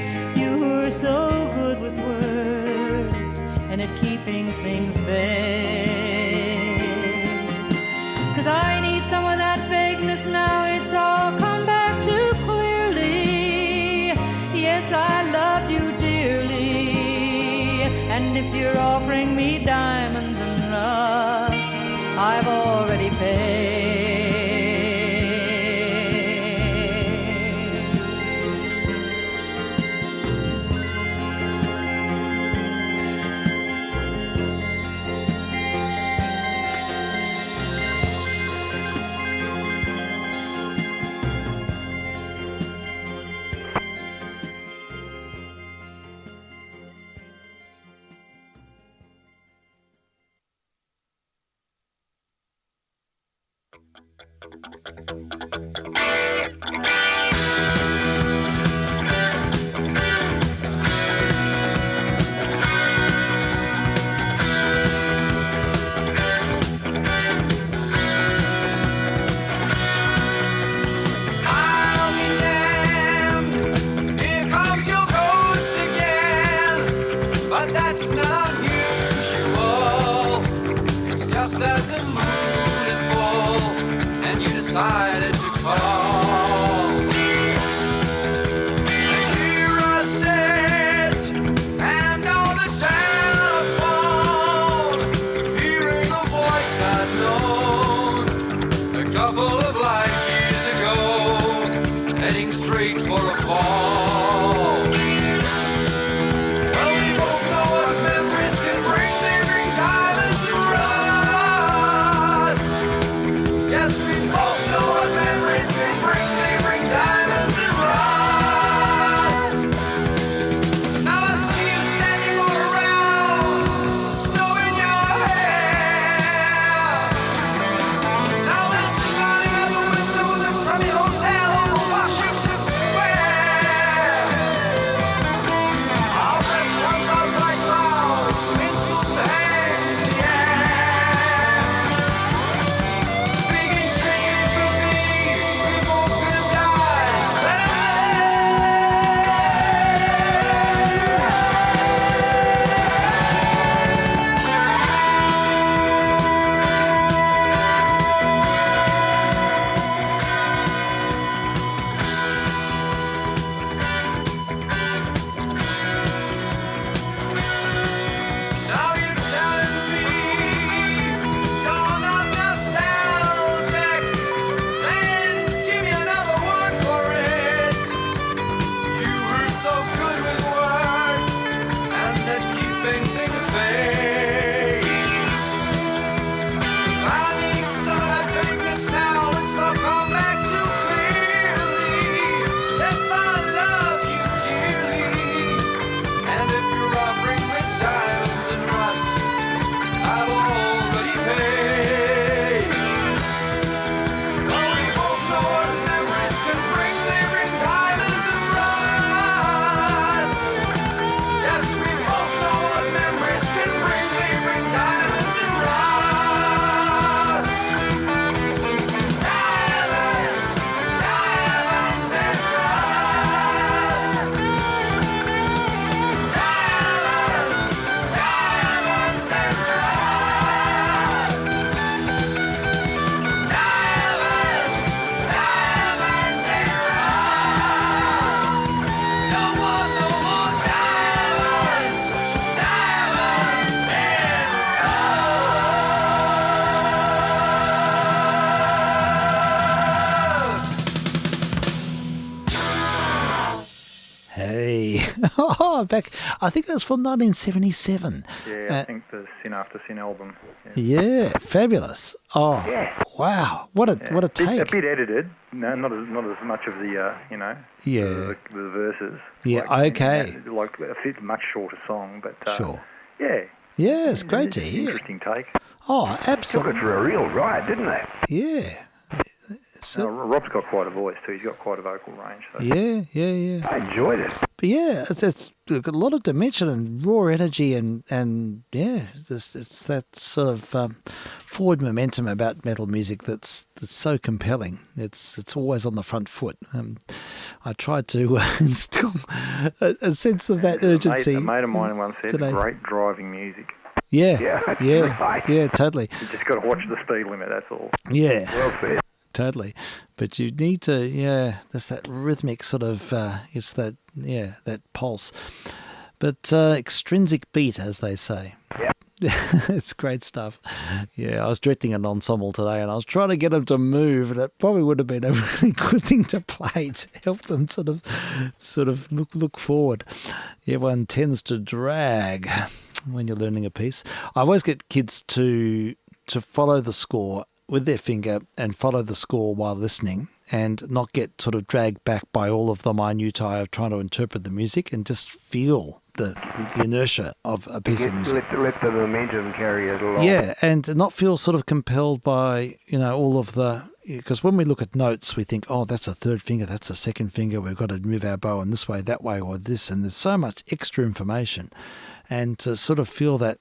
You were so good with words and at keeping things vague. 'Cause I need some of that vagueness now. It's all come back too clearly. Yes, I loved you dearly. And if you're offering me diamonds and rust, I've already paid. I'll be damned, here comes your ghost again. But that's not usual. It's just that the moon is full and you decided to call. And here I sit, and on the telephone, hearing a voice I'd known a couple of light years ago, heading straight for a fall. Well, we both know what memories back. I think it was from 1977. Yeah, I think the Sin After Sin album. Yeah, fabulous. Oh, yeah. Wow! What a take. A bit edited. No, not as much of the the verses. Yeah. Okay. Like a fit much shorter song, but sure. Yeah. Yeah, it's great to hear. Interesting take. Oh, absolutely. Took it for a real ride, didn't they? Yeah. So, Rob's got quite a voice too. He's got quite a vocal range. So. Yeah. I enjoyed it. But yeah, it's got a lot of dimension and raw energy and yeah, it's that sort of forward momentum about metal music that's so compelling. It's always on the front foot. I tried to instill a sense of that urgency. A mate of mine once said, today. Great driving music. Yeah, totally. You just got to watch the speed limit, that's all. Yeah. Well said. Totally. But you need to, there's that rhythmic sort of, it's that, that pulse. But extrinsic beat, as they say. Yeah. It's great stuff. Yeah, I was directing an ensemble today and I was trying to get them to move, and it probably would have been a really good thing to play to help them sort of look forward. Everyone tends to drag when you're learning a piece. I always get kids to follow the score with their finger and follow the score while listening, and not get sort of dragged back by all of the minutiae of trying to interpret the music, and just feel the inertia of a piece of music. Let the momentum carry it along. Yeah, and not feel sort of compelled by, all of the... Because when we look at notes, we think, oh, that's a third finger, that's a second finger, we've got to move our bow in this way, that way, or this, and there's so much extra information. And to sort of feel that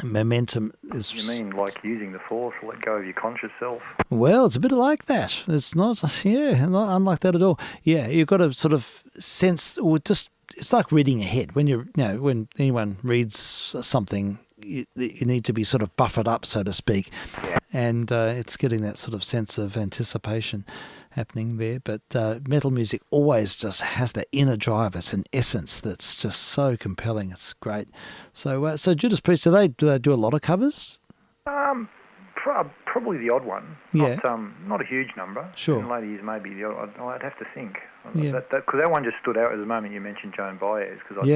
momentum is... You mean like using the force to let go of your conscious self? Well, it's a bit like that. It's not not unlike that at all. Yeah, you've got to sort of sense, or just, it's like reading ahead. When when anyone reads something, you need to be sort of buffered up, so to speak. Yeah. And it's getting that sort of sense of anticipation happening there. But metal music always just has that inner drive. It's an essence that's just so compelling. It's great. So Judas Priest, do they do a lot of covers? Probably the odd one. Yeah. Not a huge number. Sure. In later years, maybe the odd. I'd have to think. Yeah. Because that one just stood out at the moment you mentioned Joan Baez. Because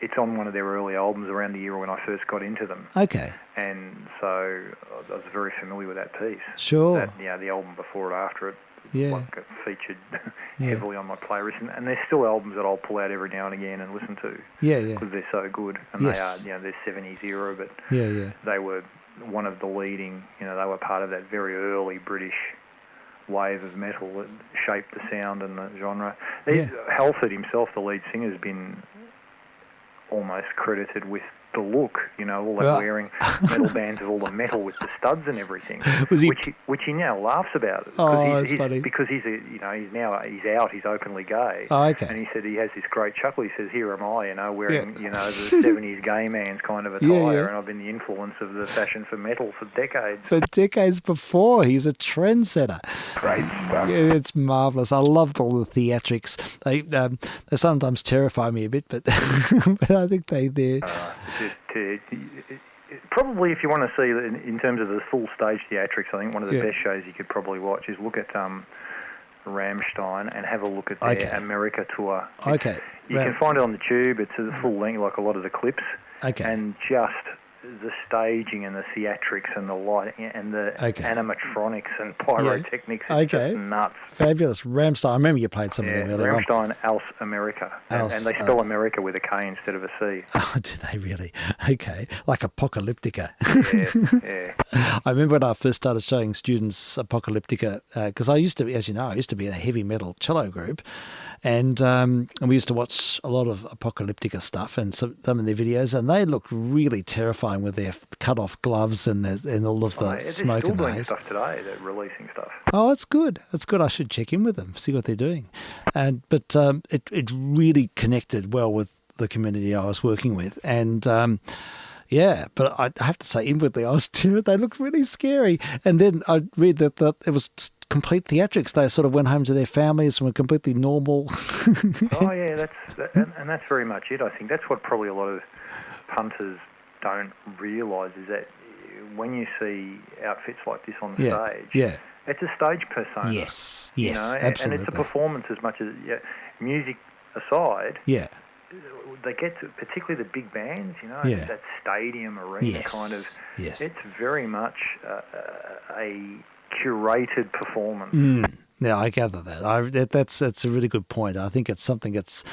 it's on one of their early albums around the year when I first got into them. Okay. And so I was very familiar with that piece. Sure. The album before it, after it, yeah. it featured heavily on my playlist. And there's still albums that I'll pull out every now and again and listen to. Yeah. Because they're so good. And yes. they are, they're 70s era, but they were one of the leading, they were part of that very early British wave of metal that shaped the sound and the genre. Halford himself, the lead singer, has been almost credited with the look, all that wearing metal bands of all the metal with the studs and everything, which he now laughs about. That's funny. Because he's out, he's openly gay. Oh, okay. And he said he has this great chuckle. He says, "Here am I, wearing the 70s gay man's kind of attire, and I've been the influence of the fashion for metal for decades." For decades before, he's a trendsetter. Great stuff. Yeah, it's marvellous. I loved all the theatrics. They sometimes terrify me a bit, but but I think they're... Probably, if you want to see in terms of the full stage theatrics, I think one of the best shows you could probably watch is look at Rammstein and have a look at their America tour. You can find it on the tube. It's a full length, like a lot of the clips. And just the staging and the theatrics and the lighting and the animatronics and pyrotechnics is just nuts. Fabulous. Rammstein. I remember you played some of them earlier on. Rammstein Aus America. And they spell America with a K instead of a C. Oh, do they really? Okay. Like Apocalyptica. Yeah. I remember when I first started showing students Apocalyptica, because I used to be, as you know, in a heavy metal cello group. And we used to watch a lot of Apocalyptica stuff and some of their videos, and they looked really terrifying with their cut-off gloves and all of the smoke and haze. They're doing stuff today. They're releasing stuff. Oh, that's good. That's good. I should check in with them, see what they're doing. But it really connected well with the community I was working with, and. But I have to say, inwardly, I was terrified. They looked really scary. And then I read that it was complete theatrics. They sort of went home to their families and were completely normal. That's very much it. I think that's what probably a lot of punters don't realise, is that when you see outfits like this on the stage, it's a stage persona. Yes, absolutely. And it's a performance as much as music aside. Yeah. they get to, particularly the big bands, Yeah. that stadium arena Yes. kind of. Yes. It's very much a curated performance. Yeah, I gather that. That's a really good point. I think it's something it's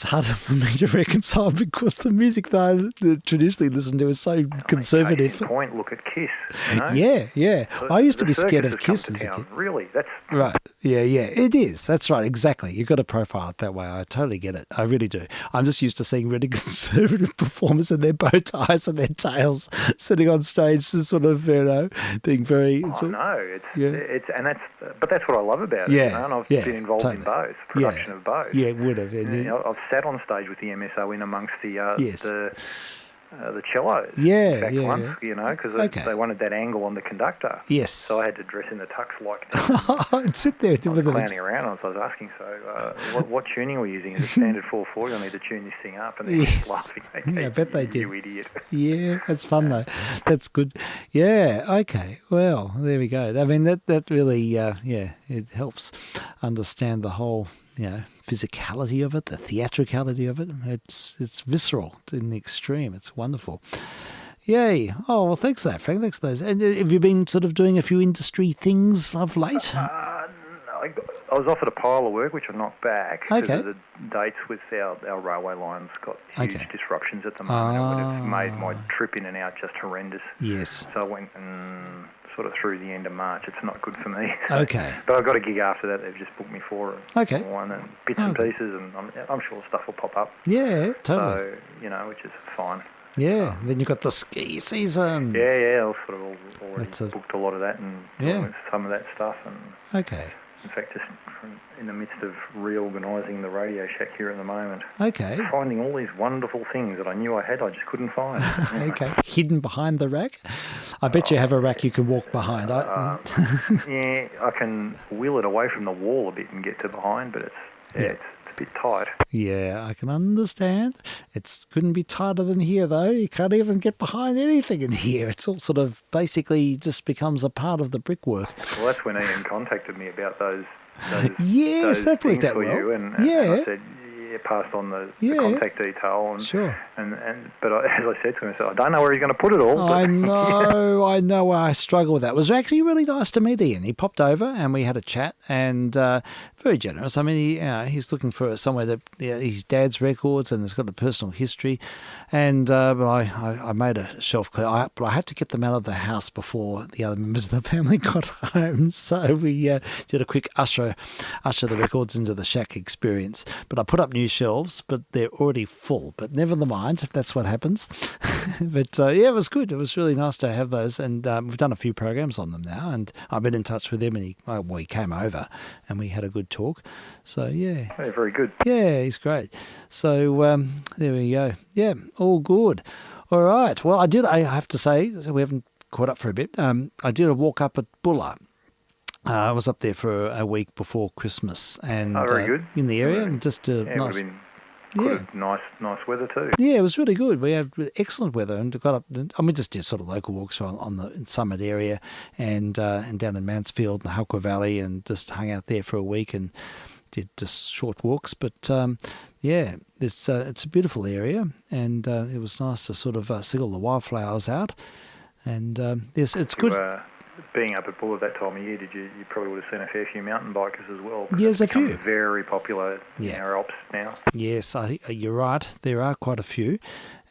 harder for me to reconcile because the music that I traditionally listen to is so conservative. Case in point, look at Kiss. Yeah. So I used to the be scared circus of has come Kiss to as a kid. town. Really, that's Right. Yeah. It is. That's right. Exactly. You've got to profile it that way. I totally get it. I really do. I'm just used to seeing really conservative performers in their bow ties and their tails sitting on stage, just sort of, being very. no, Yeah. that's what I love about it. Yeah, And I've yeah, been involved totally. in both production of both. Yeah, it would have. I've sat on stage with the MSO in amongst the Yes. the cellos. Yeah, in fact, yeah, once, yeah. because Okay. they wanted that angle on the conductor. Yes. So I had to dress in the tux like that. I'd sit there I was with them. clowning around. I was asking, what tuning are we using? Is it standard 440? I need to tune this thing up. And they're Yes. laughing. Yeah, I bet they did. You idiot. Yeah, that's fun though. That's good. Yeah. Okay. Well, there we go. I mean, that really, it helps understand the whole, physicality of it, the theatricality of it. It's visceral in the extreme. It's wonderful. Yay. Oh, well, thanks for that, Frank. Thanks for those. And have you been sort of doing a few industry things of late? I was offered a pile of work, which I'm not back. Okay. Because of the dates with our railway lines got huge Okay. disruptions at the moment. It would have made my Ah. trip in and out just horrendous. Yes. So I went sort of through the end of March. It's not good for me. Okay. But I've got a gig after that. They've just booked me for Okay. one and bits and Okay. pieces, and I'm sure stuff will pop up. Yeah, totally. So which is fine. Yeah. Then you've got the ski season. Yeah. I've sort of already That's a- booked a lot of that and Yeah. doing some of that stuff. And Okay. in fact, just in the midst of reorganising the Radio Shack here at the moment, Okay. finding all these wonderful things that I knew I had, I just couldn't find. Okay. Hidden behind the rack? I bet you have a rack you can walk behind. Yeah, I can wheel it away from the wall a bit and get to behind, but it's a bit tight. Yeah, I can understand. It couldn't be tighter than here, though. You can't even get behind anything in here. It's all sort of basically just becomes a part of the brickwork. Well, that's when Ian contacted me about those Yes, those that worked things out for well. you, and Yeah. I said, passed on the Yeah. contact detail, and Sure. but as I said to him, I don't know where he's going to put it all. But, I know. I struggle with that. It was actually really nice to meet Ian. He popped over and we had a chat, and very generous. I mean, he's looking for somewhere that his dad's records, and it's got a personal history. And I made a shelf clear, but I had to get them out of the house before the other members of the family got home. So we did a quick usher the records into the shack experience. But I put up new shelves, but they're already full. But never mind, that's what happens. But it was good. It was really nice to have those, and we've done a few programs on them now. And I've been in touch with him, and he came over, and we had a good talk. So yeah, very good. Yeah, he's great. So there we go. Yeah, all good. All right. Well, I have to say, so we haven't caught up for a bit. I did a walk up at Bulla. I was up there for a week before Christmas, and very good. in the area, and just it would have been good, nice weather too. Yeah, it was really good. We had excellent weather, and got up. We just did sort of local walks on the Summit area, and down in Mansfield and the Halkwa Valley, and just hung out there for a week and did just short walks. But it's a beautiful area, and it was nice to sort of see all the wildflowers out, and it's good. Being up at Bulla that time of year, you probably would have seen a fair few mountain bikers as well. Yes, a few. Very popular in our Alps now. Yes, you're right. There are quite a few,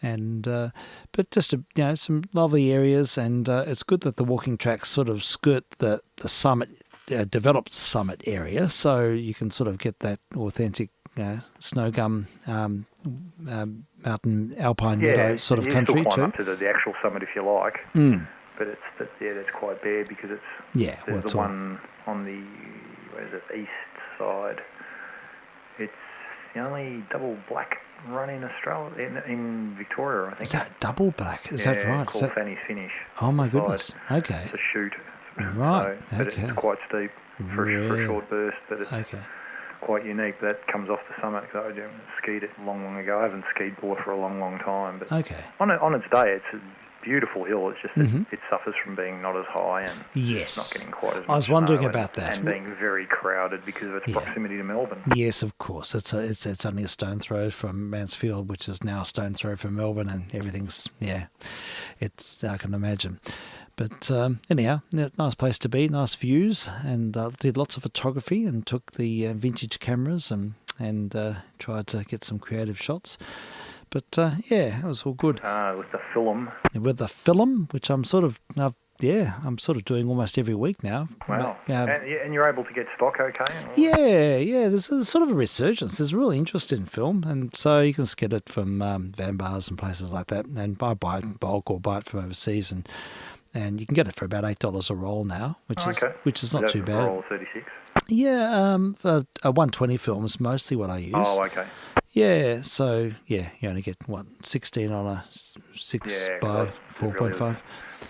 and but just some lovely areas, and it's good that the walking tracks sort of skirt the summit, developed summit area, so you can sort of get that authentic snow gum mountain alpine meadow sort of country still too. Up to the actual summit if you like. Mm. But that's quite bare because there's the one on the east side. It's the only double black run in Australia in Victoria, I think. Is that double black? Is that right? Called Fanny's Finish. Oh my goodness! Okay. It's a shoot. Right. But okay. it's quite steep for a short burst, but it's quite unique. That comes off the summit. So I skied it long ago. I haven't skied Bulla for a long time, but okay. On its day, it's beautiful hill. It's just that it suffers from being not as high and Yes. not getting quite as much I was wondering snow about that. and being very crowded because of its proximity to Melbourne. Yes, of course. It's only a stone throw from Mansfield, which is now a stone throw from Melbourne, and everything's it's I can imagine. But anyhow, nice place to be, nice views, and did lots of photography and took the vintage cameras and tried to get some creative shots. But it was all good. With the film. With the film, which I'm sort of doing almost every week now. Wow. And you're able to get stock okay? There's a sort of a resurgence. There's a real interest in film, and so you can get it from van bars and places like that, and I buy it in bulk or buy it from overseas, and you can get it for about $8 a roll now, which is not too bad. A roll of 36? Yeah, a 120 film is mostly what I use. Oh, okay. Yeah, so you only get 16 on a 6 by 4.5. Really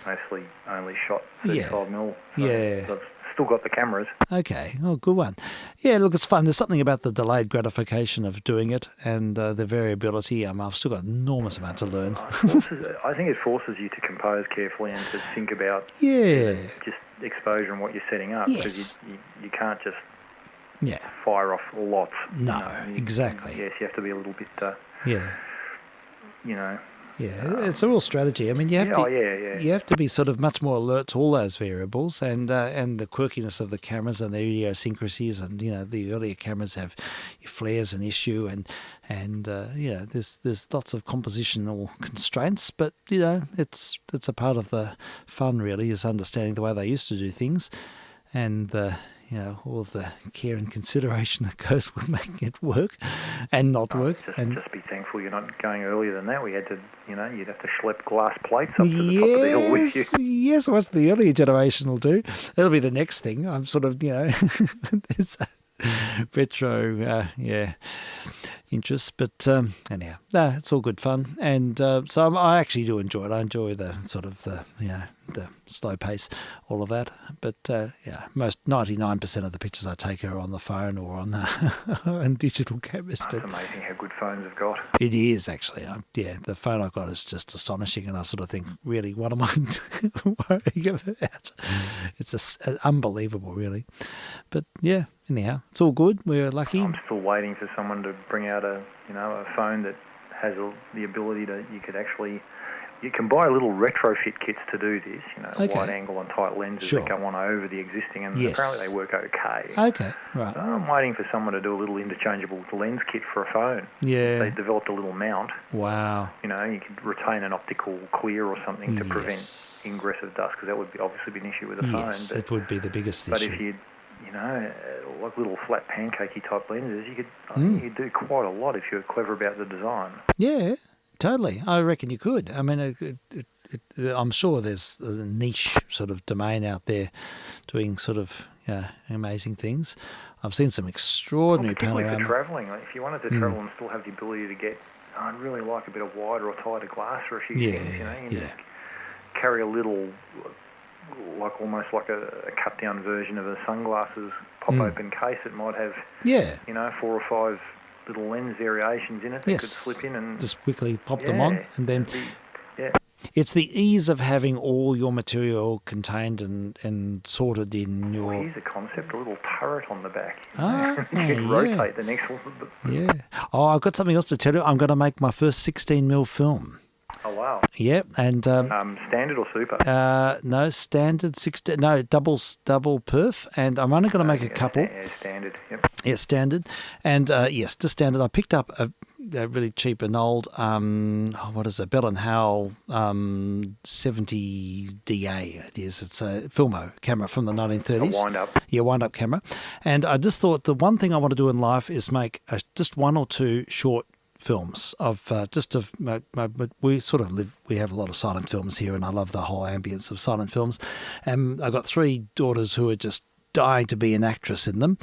mostly only shot 35 mil. So I've still got the cameras. Okay, good one. Yeah, look, it's fun. There's something about the delayed gratification of doing it and the variability. I've still got an enormous amount to learn. I think it forces you to compose carefully and to think about just exposure and what you're setting up. Yes. Because you can't just fire off lots. No, exactly. Yes, you have to be a little bit, it's a real strategy. I mean, you have to be sort of much more alert to all those variables and the quirkiness of the cameras and the idiosyncrasies. And the earlier cameras have flares an issue, and there's lots of compositional constraints. But it's a part of the fun, really, is understanding the way they used to do things, and all of the care and consideration that goes with making it work and not work. Just be thankful you're not going earlier than that. We had to, you'd have to schlep glass plates up to the top of the hill with you. Yes, what's the earlier generation will do. That'll be the next thing. I'm sort of, there's retro, interest. But anyhow, it's all good fun. And so I actually do enjoy it. I enjoy the sort of the slow pace, all of that. But most 99% of the pictures I take are on the phone or on on digital cameras. It's amazing how good phones have got. It is actually. The phone I've got is just astonishing, and I sort of think, really, what am I worrying about? It's unbelievable, really. But anyhow, it's all good. We're lucky. I'm still waiting for someone to bring out a phone that has the ability to. You can buy little retrofit kits to do this, wide angle and tight lenses that go on over the existing, and apparently they work okay. Okay, right. So I'm waiting for someone to do a little interchangeable lens kit for a phone. Yeah. They developed a little mount. Wow. You could retain an optical clear or something to prevent ingress of dust, because that would obviously be an issue with a phone. Yes, it would be the biggest issue. But if you like little flat pancakey type lenses, you could do quite a lot if you're clever about the design. Yeah. Totally. I reckon you could. I mean, I'm sure there's a niche sort of domain out there doing sort of amazing things. I've seen some extraordinary particularly for travelling. Like if you wanted to travel and still have the ability to get, I'd really like a bit of wider or tighter glass for a few things. You just carry a little, like almost like a cut down version of a sunglasses pop open case. It might have 4 or 5 little lens variations in it that could slip in and just quickly pop them on, and then it's the ease of having all your material contained and sorted in your. Here's a concept: a little turret on the back. You can rotate the next one. Yeah. Oh, I've got something else to tell you. I'm going to make my first 16mm film. Oh wow! Yep, and standard or super? No, standard 16. No, double perf, and I'm only going to make a couple. Yeah, standard. Yep. Yeah, standard, and just standard. I picked up a really cheap and old what is it? Bell and Howell 70 DA. It is. It's a Filmo camera from the 1930s. A wind up. Yeah, wind up camera, and I just thought the one thing I want to do in life is make just 1 or 2 short films we have a lot of silent films here, and I love the whole ambience of silent films, and I've got 3 daughters who are just dying to be an actress in them.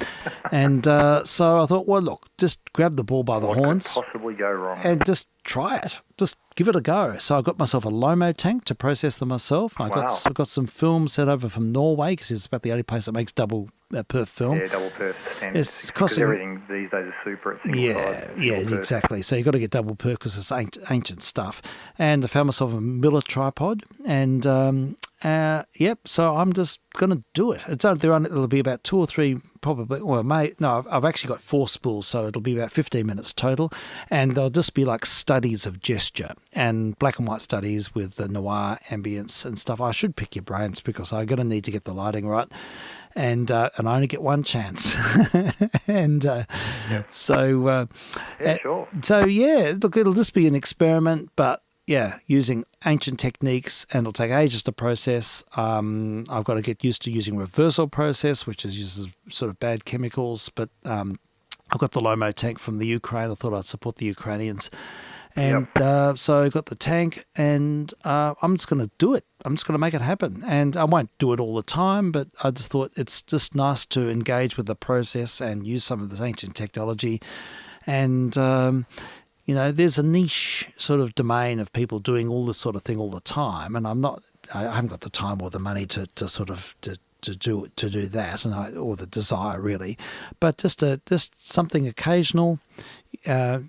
And so I thought, well, look, just grab the bull by the horns. What could possibly go wrong? And just try it. Just give it a go. So I got myself a Lomo tank to process them myself. I got some film sent over from Norway because it's about the only place that makes double perf film. Yeah, double perf standard. It's costing, everything these days is super. Exactly. So you've got to get double perf because it's ancient stuff. And I found myself a Miller tripod, and so I'm just going to do it. It'll be about 2 or 3 probably. I've actually got 4 spools, so it'll be about 15 minutes total, and they'll just be like studies of gesture and black and white studies with the noir ambience and stuff. I should pick your brains because I'm going to need to get the lighting right. And I only get one chance, and sure. So look, it'll just be an experiment, but using ancient techniques, and it'll take ages to process. I've got to get used to using reversal process, which uses sort of bad chemicals, but I've got the Lomo tank from the Ukraine. I thought I'd support the Ukrainians. And so I got the tank, and I'm just going to do it. I'm just going to make it happen. And I won't do it all the time, but I just thought it's just nice to engage with the process and use some of this ancient technology. And, there's a niche sort of domain of people doing all this sort of thing all the time. And I haven't got the time or the money to do that, or the desire really. But just something occasional.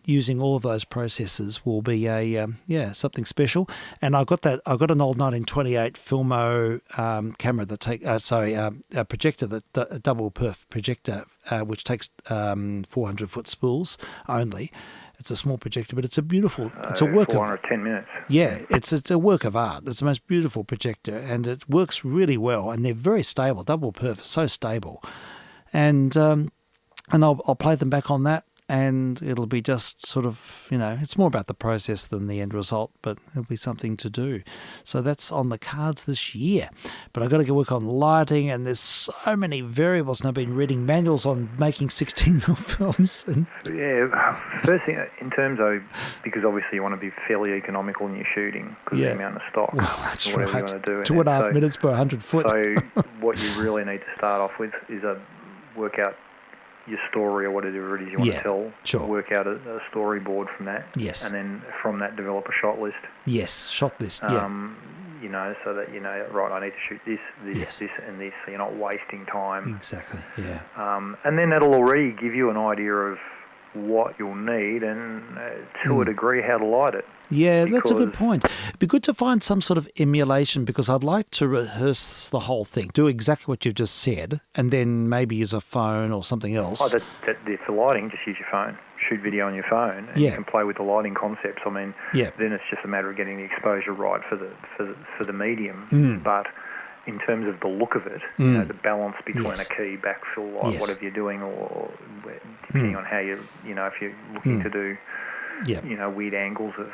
Using all of those processes will be something special. And I got an old 1928 Filmo camera a projector, a double perf projector, which takes 400-foot spools only. It's a small projector, but it's a beautiful. It's a work 410 minutes. Yeah, it's a work of art. It's the most beautiful projector, and it works really well. And they're very stable. Double perf is so stable, and I'll play them back on that. And it'll be just sort of, it's more about the process than the end result, but it'll be something to do. So that's on the cards this year. But I've got to go work on lighting, and there's so many variables. And I've been reading manuals on making 16mm films. First thing, in terms of, because obviously you want to be fairly economical in your shooting because of the amount of stock. Well, that's whatever right. you want to do. 2.5 minutes per 100 foot. So what you really need to start off with is work out your story or whatever it is you want to tell. Sure. Work out a storyboard from that. Yes. And then from that develop a shot list. Yes, shot list, so that right, I need to shoot this, and this, so you're not wasting time. Exactly, yeah. And then that'll already give you an idea of what you'll need and to a degree how to light it. Yeah, that's a good point. It'd be good to find some sort of emulation, because I'd like to rehearse the whole thing, do exactly what you've just said, and then maybe use a phone or something else. For lighting, just use your phone. Shoot video on your phone, and you can play with the lighting concepts. I mean, then it's just a matter of getting the exposure right for the medium. But in terms of the look of it, the balance between a key, backfill light, whatever you're doing, or depending on how if you're looking to do, weird angles of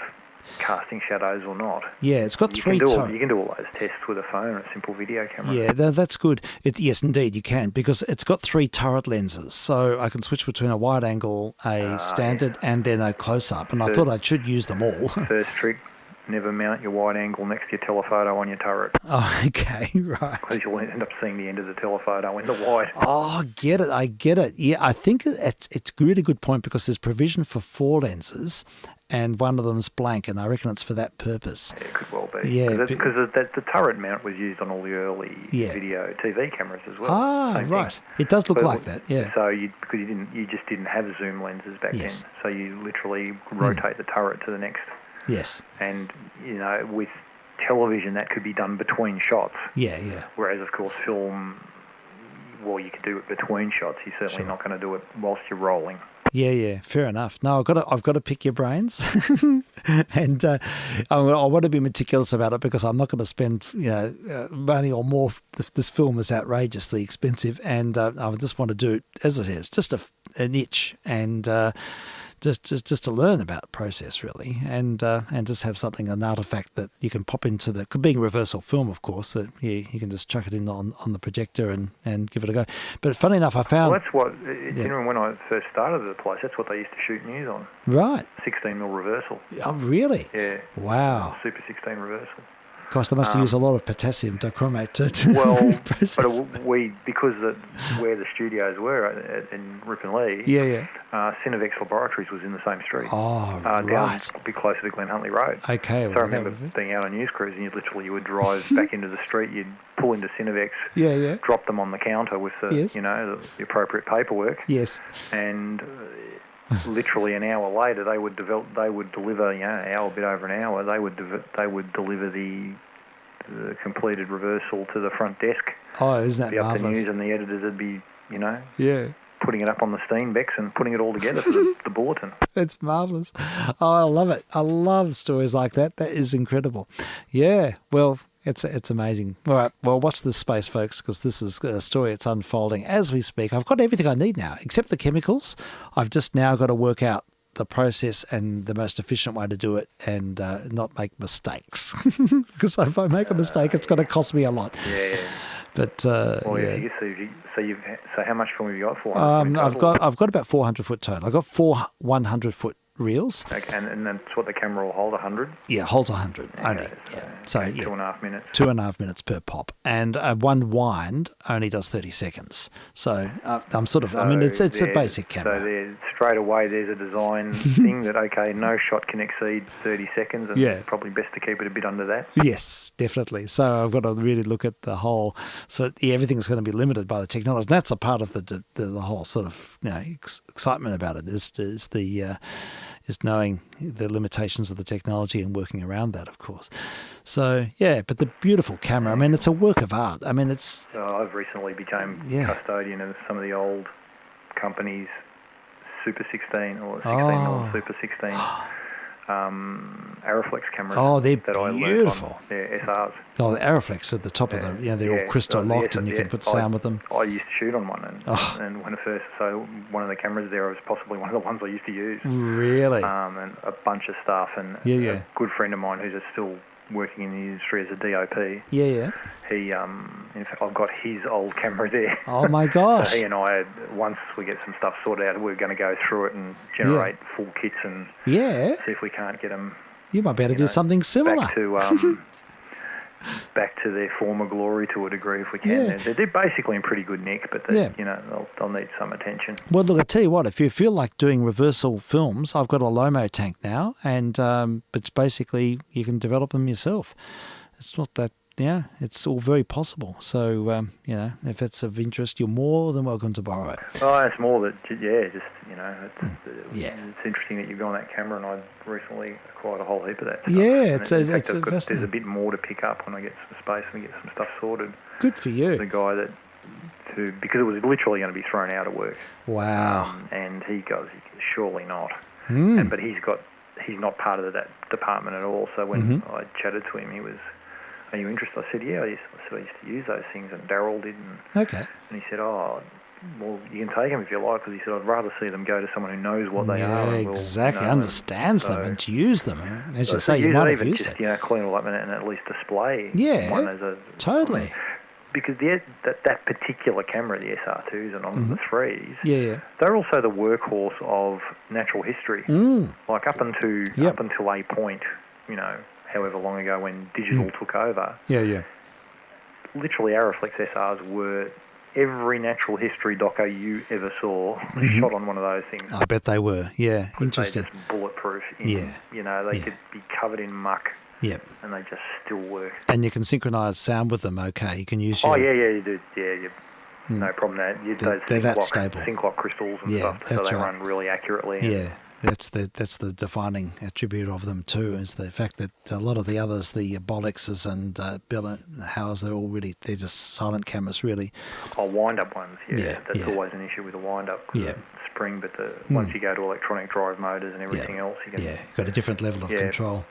casting shadows or not. Yeah, it's got three. You can do all those tests with a phone or a simple video camera. Yeah, that's good. Yes, indeed, you can, because it's got 3 turret lenses, so I can switch between a wide angle, a standard, and then a close up. And I thought I should use them all. First trick: never mount your wide angle next to your telephoto on your turret. Oh, okay, right. Because you'll end up seeing the end of the telephoto in the wide. Oh, I get it. Yeah, I think it's a really good point, because there's provision for 4 lenses, and one of them's blank, and I reckon it's for that purpose. Yeah, it could well be. Yeah, because the turret mount was used on all the early video TV cameras as well. Ah, right. Thing. It does look like that. Yeah. So because you just didn't have zoom lenses back then, so you literally rotate the turret to the next. Yes. And with television, that could be done between shots. Yeah. Whereas, of course, film, well, you could do it between shots. You're certainly not going to do it whilst you're rolling. Yeah, fair enough. No, I've got to pick your brains, and I want to be meticulous about it, because I'm not going to spend money or more. This film is outrageously expensive, and I just want to do it, as I said, it's just a niche, and just to learn about the process, really, and just have something, an artifact that you can pop into being reversal film, of course, that you can just chuck it in on the projector and give it a go. But funny enough, I found... Well, that's what, when I first started at the place, that's what they used to shoot news on. Right. 16mm reversal. Oh, really? Yeah. Wow. Super 16 reversal. Gosh, they must have used a lot of potassium dichromate to Well, process. but because where the studios were in Rip and Lee, Cinevex Laboratories was in the same street. Oh, down right. a bit closer to Glen Huntley Road. Okay. So I remember being out on news cruise, and you would drive back into the street, you'd pull into Cinevex, drop them on the counter with the the appropriate paperwork. Yes. And literally an hour later, they would deliver, an hour, a bit over an hour. They would deliver the completed reversal to the front desk. Oh, isn't that be up marvelous? to news, and the editors would be, yeah, putting it up on the Steenbecks and putting it all together for the bulletin. That's marvelous. Oh, I love it. I love stories like that. That is incredible. Yeah. Well, it's amazing. All right. Well, watch this space, folks, because this is a story. It's unfolding as we speak. I've got everything I need now, except the chemicals. I've just now got to work out the process and the most efficient way to do it, and not make mistakes. Because if I make a mistake, it's going to cost me a lot. Yeah. But So how much film have you got? 400. I've got about 400 foot total. I've got 4 100 foot reels. Okay, and that's what the camera will hold, 100? Yeah, holds 100 only. So 2.5 minutes. 2.5 minutes per pop, and one wind only does 30 seconds. So I'm sort of. It's a basic camera. So straight away there's a design thing that no shot can exceed 30 seconds, and it's probably best to keep it a bit under that. Yes, definitely. So I've got to really look at the whole. So everything's going to be limited by the technology. And that's a part of the whole sort of excitement about it is knowing the limitations of the technology and working around that, of course. So, but the beautiful camera, it's a work of art. It's... I've recently become custodian of some of the old companies' Super 16 or 16mm Super 16 Aeroflex cameras. Oh, they're that beautiful. I learned on SRs. Oh, the Aeroflex at the top of them. They're all crystal locked, and you can put sound with them. I used to shoot on one, and one of the cameras there was possibly one of the ones I used to use. Really? And a bunch of stuff, and a good friend of mine who's still working in the industry as a DOP. Yeah. He, in fact, I've got his old camera there. Oh my gosh! So he and I, once we get some stuff sorted out, we're going to go through it and generate full kits and see if we can't get them. You might be able to do something similar. Back to their former glory to a degree if we can. They're basically in pretty good nick, but they'll need some attention. Well, look, I tell you what, if you feel like doing reversal films, I've got a Lomo tank now, and but basically you can develop them yourself. It's not that. It's all very possible. So, if it's of interest, you're more than welcome to borrow it. Oh, it's more that, it's interesting that you've gone that camera, and I recently acquired a whole heap of that stuff. There's a bit more to pick up when I get some space and get some stuff sorted. Good for you. The guy because it was literally going to be thrown out of work. Wow. And he goes, surely not. But he's not part of that department at all. So when I chatted to him, he was, "Are you interested?" I said, "Yeah." I used to use those things, and Darryl did. And he said, "Oh, well, you can take them if you like," because he said, "I'd rather see them go to someone who knows what they are." Yeah, exactly. Understands them and use them. As you say, you might have used it. Clean all up and at least display one as a... Totally. Because that particular camera, the SR2s and on the 3s, they're also the workhorse of natural history. Like up until a point, however long ago when digital took over. Literally, Aeroflex SRs were every natural history doco you ever saw shot on one of those things. I bet they were. Yeah, interesting. They're just bulletproof. They could be covered in muck. Yep. And they just still work. And you can synchronise sound with them. Okay, you can use your... you do. Yeah, no problem there. They're that stable. Sync lock crystals and stuff, so they run really accurately. Yeah. That's the defining attribute of them too, is the fact that a lot of the others, the Bollexes and Bell and Howes, they're just silent cameras really. Wind-up ones, that's always an issue with a wind-up. Spring, but once you go to electronic drive motors and everything else, you can... got a different level of control.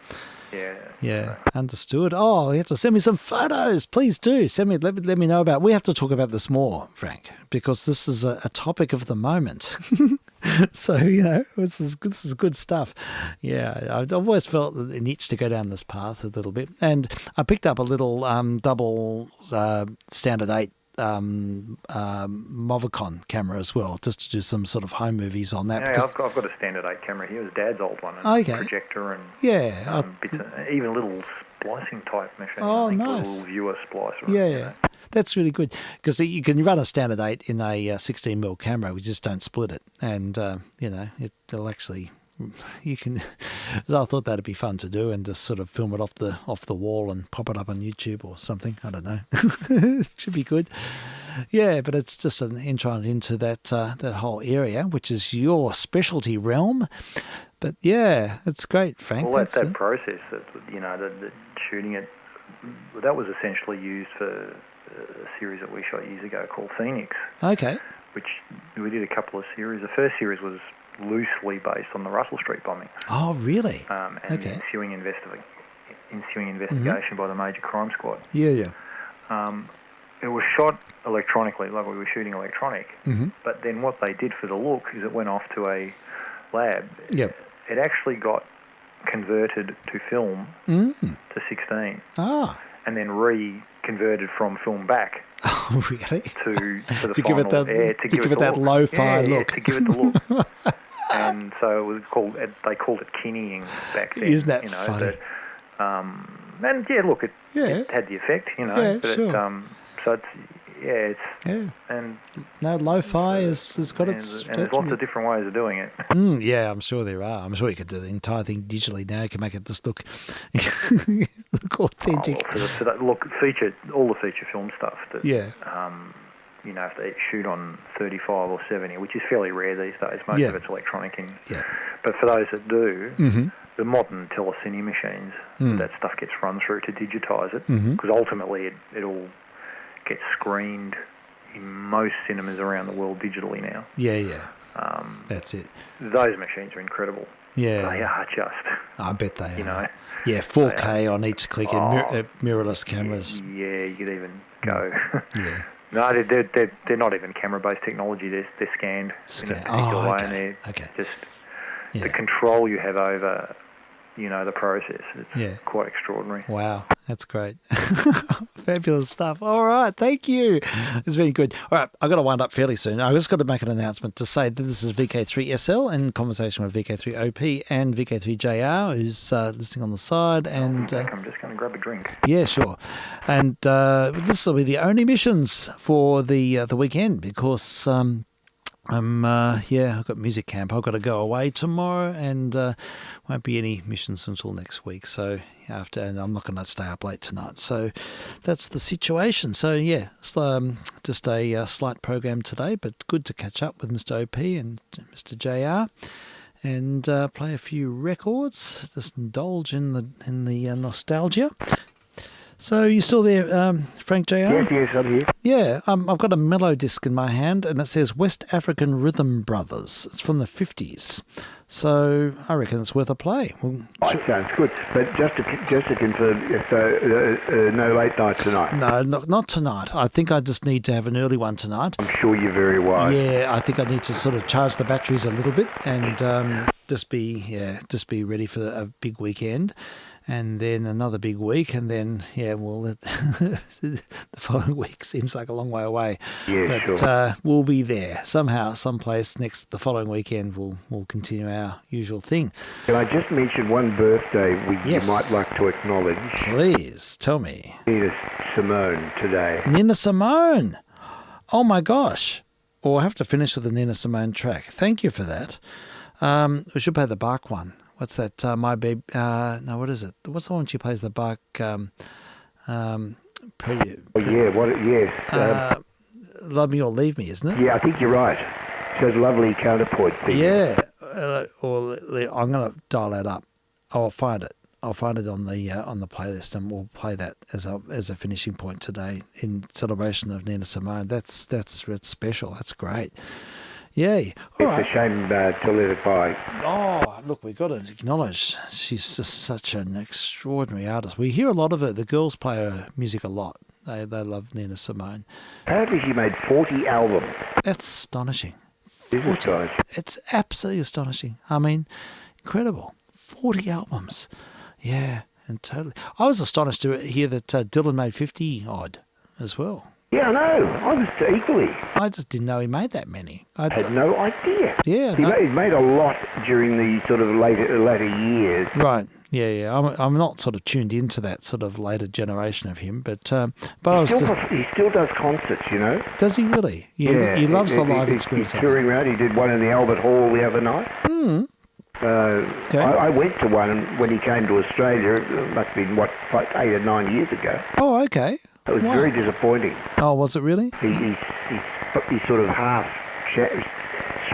Yeah. Understood. Oh, you have to send me some photos. Please do. Let me know about. We have to talk about this more, Frank, because this is a topic of the moment. So, this is good stuff. Yeah, I've always felt an itch to go down this path a little bit. And I picked up a little double standard 8 Movicon camera as well, just to do some sort of home movies on that. Yeah, I've got a standard 8 camera here. It was Dad's old one. And projector and bits, even little splicing type machine. Oh, I think, nice. A little viewer splicer. Yeah. That's really good because you can run a standard 8 in a 16mm camera. We just don't split it, and it'll actually. You can. I thought that'd be fun to do, and just sort of film it off the wall and pop it up on YouTube or something. I don't know. It should be good. Yeah, but it's just an entrance into that whole area, which is your specialty realm. But yeah, it's great, Frank. Well, that process, that shooting it, that was essentially used for a series that we shot years ago called Phoenix. Okay. Which we did a couple of series. The first series was loosely based on the Russell Street bombing. Oh, really? And okay. ensuing investigation by the Major Crime Squad. Yeah. It was shot electronically, like we were shooting electronic. Mm-hmm. But then what they did for the look is it went off to a lab. Yep. It actually got converted to film to 16. Ah. And then reconverted from film back. Oh, really? To give it that lo-fi look. To give it the look. And so it was called. They called it kinnying back then. Isn't that funny? And yeah, look, it had the effect, Yeah, but sure. So it's and no, lo-fi has got its. And there's lots of different ways of doing it. Yeah, I'm sure there are. I'm sure you could do the entire thing digitally now. You can make it just look authentic. For that, all the feature film stuff. That, if they shoot on 35 or 70, which is fairly rare these days. Most of it's electronic. But for those that do, the modern telecine machines, that stuff gets run through to digitise it, because ultimately it all gets screened in most cinemas around the world digitally now. Yeah. That's it. Those machines are incredible. Yeah. They are just. I bet they are. Yeah, 4K on each click and mirrorless cameras. Yeah, you could even go. Yeah. No, they're not even camera-based technology. They're scanned in a particular way, and they're just the control you have over, the process. It's quite extraordinary. Wow, that's great. Fabulous stuff. All right, thank you. It's been good. All right, I've got to wind up fairly soon. I've just got to make an announcement to say that this is VK3SL in conversation with VK3OP and VK3JR, who's listening on the side. And I'm just going to grab a drink. Yeah, sure. And this will be the only missions for the weekend because I've got music camp. I've got to go away tomorrow and won't be any missions until next week. So and I'm not going to stay up late tonight. So that's the situation. So yeah, it's, just a slight program today, but good to catch up with Mr. OP and Mr. JR and play a few records. Just indulge in the nostalgia. So you still there, Frank Jr.? Yes, I'm here. Yeah, I've got a mellow disc in my hand, and it says West African Rhythm Brothers. It's from the 50s. So I reckon it's worth a play. Sounds good. But just to confirm, no late night tonight? No, not tonight. I think I just need to have an early one tonight. I'm sure you're very wise. Yeah, I think I need to sort of charge the batteries a little bit and just be ready for a big weekend. And then another big week, and then, the following week seems like a long way away. Yeah, but, sure. We'll be there. Somehow, someplace the following weekend, we'll continue our usual thing. Can I just mention one birthday you might like to acknowledge? Please, tell me. Nina Simone today. Nina Simone! Oh, my gosh. Well, we'll have to finish with the Nina Simone track. Thank you for that. We should play the Bach one. What's that? My Baby... no, what is it? What's the one she plays the Bach... Yes. Love Me or Leave Me, isn't it? Yeah, I think you're right. She has lovely counterpoint thing. Yeah. I'm going to dial that up. I'll find it. I'll find it on the playlist, and we'll play that as a finishing point today in celebration of Nina Simone. That's special. That's great. Yay. It's a shame to let it by. Oh, look, we've got to acknowledge she's just such an extraordinary artist. We hear a lot of her. The girls play her music a lot. They love Nina Simone. Apparently she made 40 albums. That's astonishing. This is astonishing. It's absolutely astonishing. I mean, incredible. 40 albums. Yeah, and totally. I was astonished to hear that Dylan made 50 odd as well. Yeah, I know. I was equally. I just didn't know he made that many. I had no idea. Yeah. He made a lot during the sort of later years. Right. I'm not sort of tuned into that sort of later generation of him, but I was just... He still does concerts, you know. Does he really? He loves the live experience. He's touring around. He did one in the Albert Hall the other night. Okay. I went to one when he came to Australia. It must have been, 8 or 9 years ago. Oh, okay. It was very disappointing. Oh, was it really? He sort of half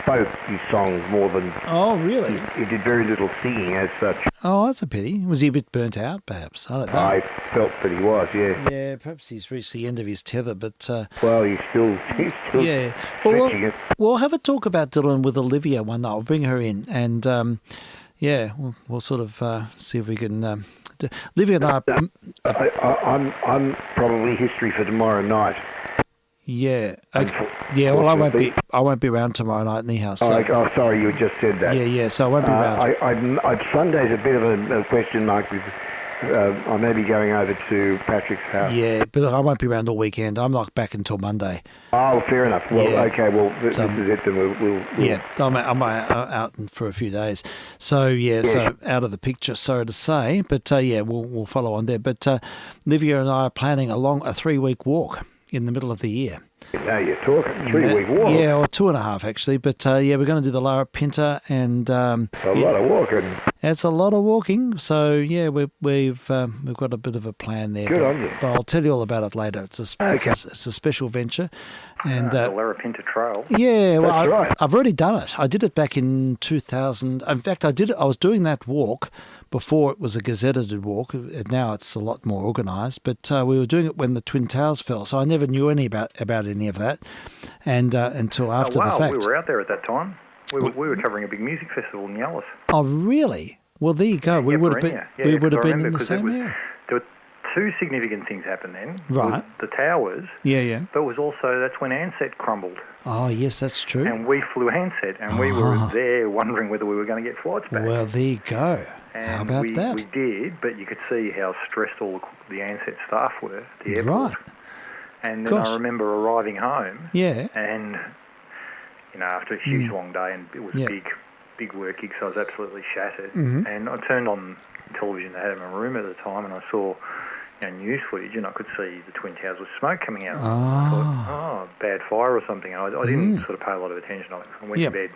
spoke his songs more than... Oh, really? He did very little singing as such. Oh, that's a pity. Was he a bit burnt out, perhaps? I don't know. I felt that he was, yeah. Yeah, perhaps he's reached the end of his tether, but... well, he's still yeah. stretching it. We'll have a talk about Dylan with Olivia one night. I'll bring her in, and we'll sort of see if we can... Olivia and I'm probably history for tomorrow night. Yeah. Okay. Yeah. Well, I won't be around tomorrow night anyhow. So. Oh, sorry, you just said that. Yeah. So I won't be around. Sunday's a bit of a question mark because I may be going over to Patrick's house. Yeah, but I won't be around all weekend. I'm not back until Monday. Oh, fair enough. Well, yeah. Okay. Well, this is it. Then we'll. Yeah, I'm out for a few days. So so out of the picture. Sorry to say, but we'll follow on there. But Livia and I are planning a 3-week walk in the middle of the year. Now you're talking 3-week walk. Yeah, or 2.5 actually. But we're going to do the Lara Pinta, and a lot of walking. It's a lot of walking. So we've got a bit of a plan there. Good on you. But I'll tell you all about it later. It's a special venture, and the Lara Pinta Trail. Yeah, well, right. I've already done it. I did it back in 2000. In fact, I was doing that walk before it was a gazetted walk. Now it's a lot more organised. But we were doing it when the Twin Towers fell, so I never knew any about any of that, and until after the fact. We were out there at that time. We were covering a big music festival in Yallis. Oh, really? Well, there you go. We would have been. We would have been in the same area. There were two significant things happened then. Right. The towers. Yeah. But it was also that's when Ansett crumbled. Oh, yes, that's true. And we flew Ansett, and we were there wondering whether we were going to get flights back. Well, there you go. And how about that? We did, but you could see how stressed all the Ansett staff were at the airport. Right. And then I remember arriving home. Yeah. And, after a huge long day, and it was big work gig, so I was absolutely shattered. Mm-hmm. And I turned on television they had in my room at the time, and I saw news footage, and I could see the Twin Towers with smoke coming out. I thought, bad fire or something. And I didn't sort of pay a lot of attention. I went to bed,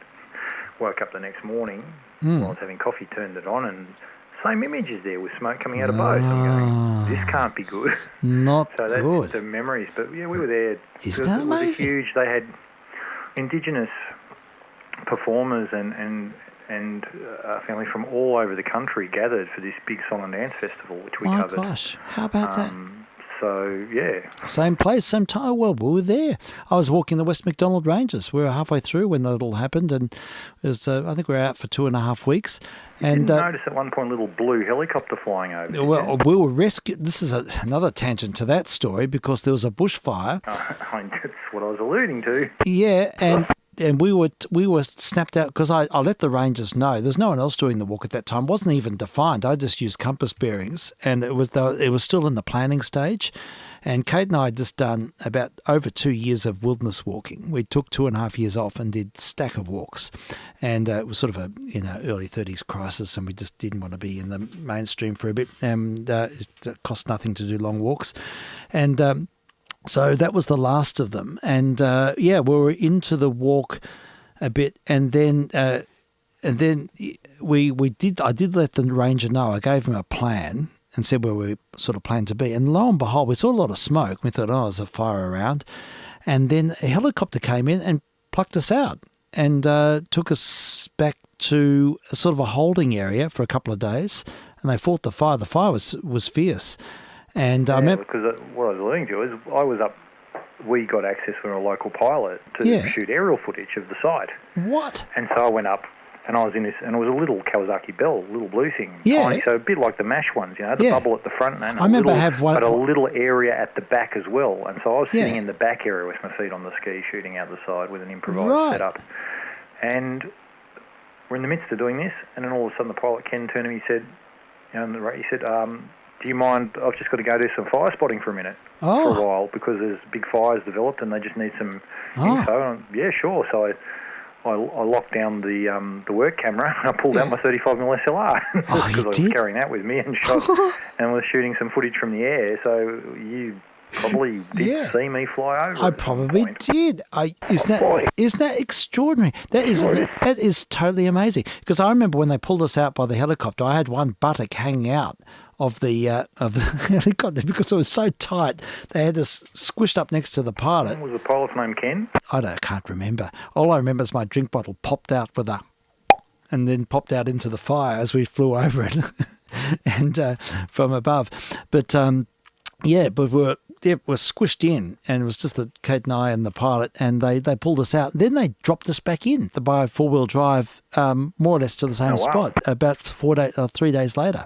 woke up the next morning while I was having coffee, turned it on, and same images there with smoke coming out of both. I'm going, this can't be good. Not so that's good. Just the memories. But yeah, we were there. Is that amazing? It was huge. They had Indigenous performers and family from all over the country gathered for this big song and dance festival, which we covered. My gosh, how about that? So, yeah. Same place, same time. Well, we were there. I was walking the West Macdonald Ranges. We were halfway through when that all happened, and it was, I think we were out for 2.5 weeks. And didn't notice at one point a little blue helicopter flying over. Well, we were rescued. This is another tangent to that story, because there was a bushfire. That's what I was alluding to. Yeah, and we were snapped out because I let the rangers know. There's no one else doing the walk at that time. It wasn't even defined. I just used compass bearings, and it was still in the planning stage. And Kate and I had just done about over 2 years of wilderness walking. We took 2.5 years off and did stack of walks, and it was sort of a early 30s crisis, and we just didn't want to be in the mainstream for a bit. And it cost nothing to do long walks, and. So that was the last of them, and we were into the walk a bit, and then I did let the ranger know. I gave him a plan and said where we sort of planned to be, and lo and behold, we saw a lot of smoke. We thought, there's a fire around, and then a helicopter came in and plucked us out and took us back to a sort of a holding area for a couple of days, and they fought the fire. The fire was fierce. And because what I was alluding to is we got access from a local pilot to shoot aerial footage of the site. What? And so I went up, and I was in this, and it was a little Kawasaki Bell, little blue thing, yeah. tiny, so a bit like the MASH ones, the bubble at the front, and I remember but a little area at the back as well. And so I was sitting in the back area with my feet on the ski, shooting out the side with an improvised setup. And we're in the midst of doing this, and then all of a sudden the pilot, Ken, turned to me, he said, do you mind, I've just got to go do some fire spotting for a minute for a while, because there's big fires developed and they just need some info. And, yeah, sure. So I locked down the work camera. I pulled out my 35mm SLR because I was carrying that with me and was shooting some footage from the air. So you probably did see me fly over. I probably did. Isn't that extraordinary? That is totally amazing. Because I remember when they pulled us out by the helicopter, I had one buttock hanging out of the helicopter because it was so tight. They had us squished up next to the pilot. Was the pilot's name Ken? Can't remember. All I remember is my drink bottle popped out and then popped out into the fire as we flew over it, and from above. But but we were squished in, and it was just Kate and I and the pilot, and they pulled us out. Then they dropped us back in by 4-wheel drive, more or less to the same spot about 3 days later.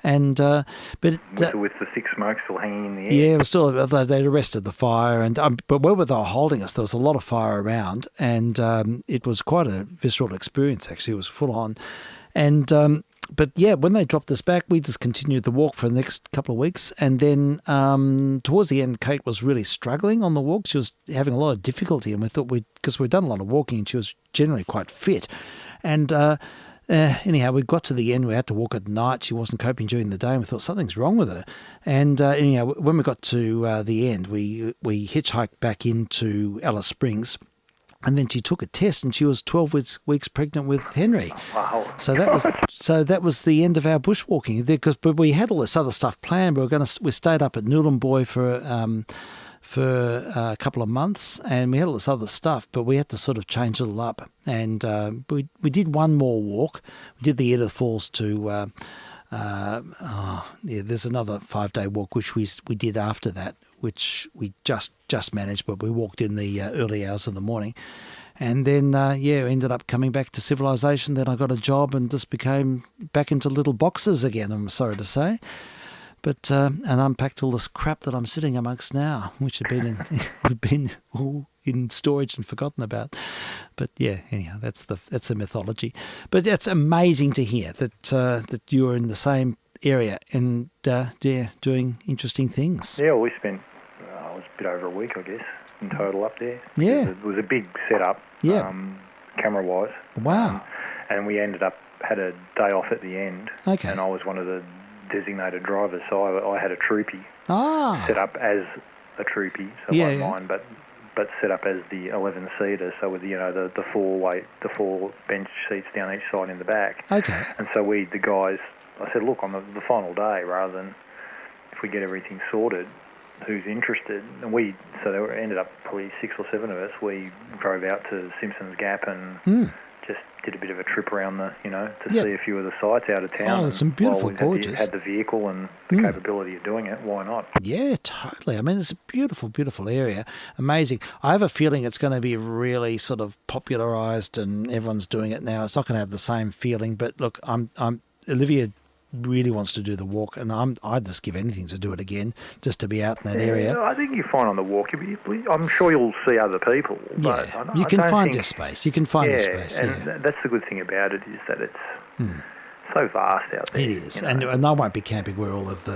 And with the thick smoke still hanging in the air. Yeah, it was still. They'd arrested the fire, and but where they were holding us, there was a lot of fire around, and it was quite a visceral experience. Actually, it was full on, and but yeah, when they dropped us back, we just continued the walk for the next couple of weeks, and then towards the end, Kate was really struggling on the walk. She was having a lot of difficulty, and we thought because we'd done a lot of walking, and she was generally quite fit, and. Anyhow, we got to the end. We had to walk at night. She wasn't coping during the day, and we thought something's wrong with her. And anyhow, when we got to the end, we hitchhiked back into Alice Springs, and then she took a test, and she was 12 weeks pregnant with Henry. Wow! So that was the end of our bushwalking. But we had all this other stuff planned. We stayed up at Nhulunbuy for a couple of months, and we had all this other stuff, but we had to sort of change it all up. And we did one more walk. We did the Edith Falls to, there's another 5-day walk, which we did after that, which we just managed, but we walked in the early hours of the morning. And then, ended up coming back to civilization. Then I got a job and just became back into little boxes again, I'm sorry to say. But and unpacked all this crap that I'm sitting amongst now, which had been all in storage and forgotten about. But yeah, anyhow, that's the mythology. But that's amazing to hear that you're in the same area and doing interesting things. Yeah, well, we spent it was a bit over a week, I guess, in total up there. Yeah, it was a big setup. Yeah, camera wise. Wow. And we had a day off at the end. Okay. And I was one of the designated drivers, so I had a troopie set up as a troopie, so mine, but set up as the 11-seater, so with the 4 bench seats down each side in the back. Okay. And so the guys, I said, look, on the final day, rather than if we get everything sorted, who's interested? And there ended up probably 6 or 7 of us. We drove out to Simpsons Gap and just did a bit of a trip around to see a few of the sites out of town. Oh, there's some beautiful, gorgeous. Had the vehicle and the capability of doing it, why not? Yeah, totally. I mean, it's a beautiful, beautiful area. Amazing. I have a feeling it's going to be really sort of popularised and everyone's doing it now. It's not going to have the same feeling, but look, Olivia really wants to do the walk, and I'd just give anything to do it again, just to be out in that area. I think you find on the walk, I'm sure you'll see other people. But you can find your space. You can find your space. And that's the good thing about it, is that it's so vast out there. It is, and I won't be camping where all of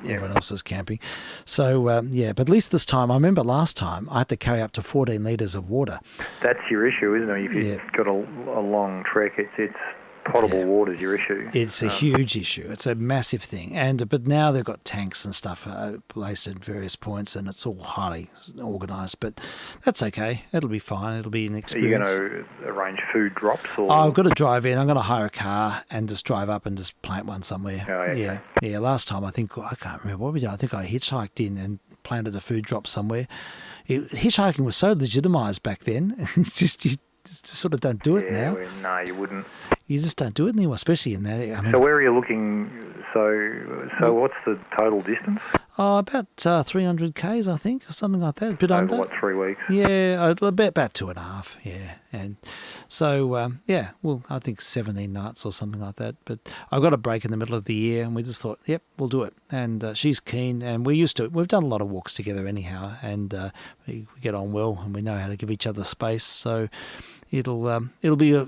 everyone else is camping. So but at least this time, I remember last time I had to carry up to 14 litres of water. That's your issue, isn't it? If you've got a long trek, it's potable water is your issue. It's a huge issue. It's a massive thing. But now they've got tanks and stuff placed at various points, and it's all highly organised. But that's okay. It'll be fine. It'll be an experience. Are you going to arrange food drops? Or? I've got to drive in. I'm going to hire a car and just drive up and just plant one somewhere. Oh, okay. Yeah. Last time, I can't remember what we did. I think I hitchhiked in and planted a food drop somewhere. Hitchhiking was so legitimised back then. It's just you sort of don't do it now. No, you wouldn't. You just don't do it anymore, especially in that area. So where are you looking? So what's the total distance? About 300 k's, I think, or something like that. A bit under. Over 3 weeks? Yeah, about 2.5. Yeah, and so I think 17 nights or something like that. But I got a break in the middle of the year, and we just thought, yep, we'll do it. And she's keen, and we've done a lot of walks together anyhow, and we get on well, and we know how to give each other space. So it'll be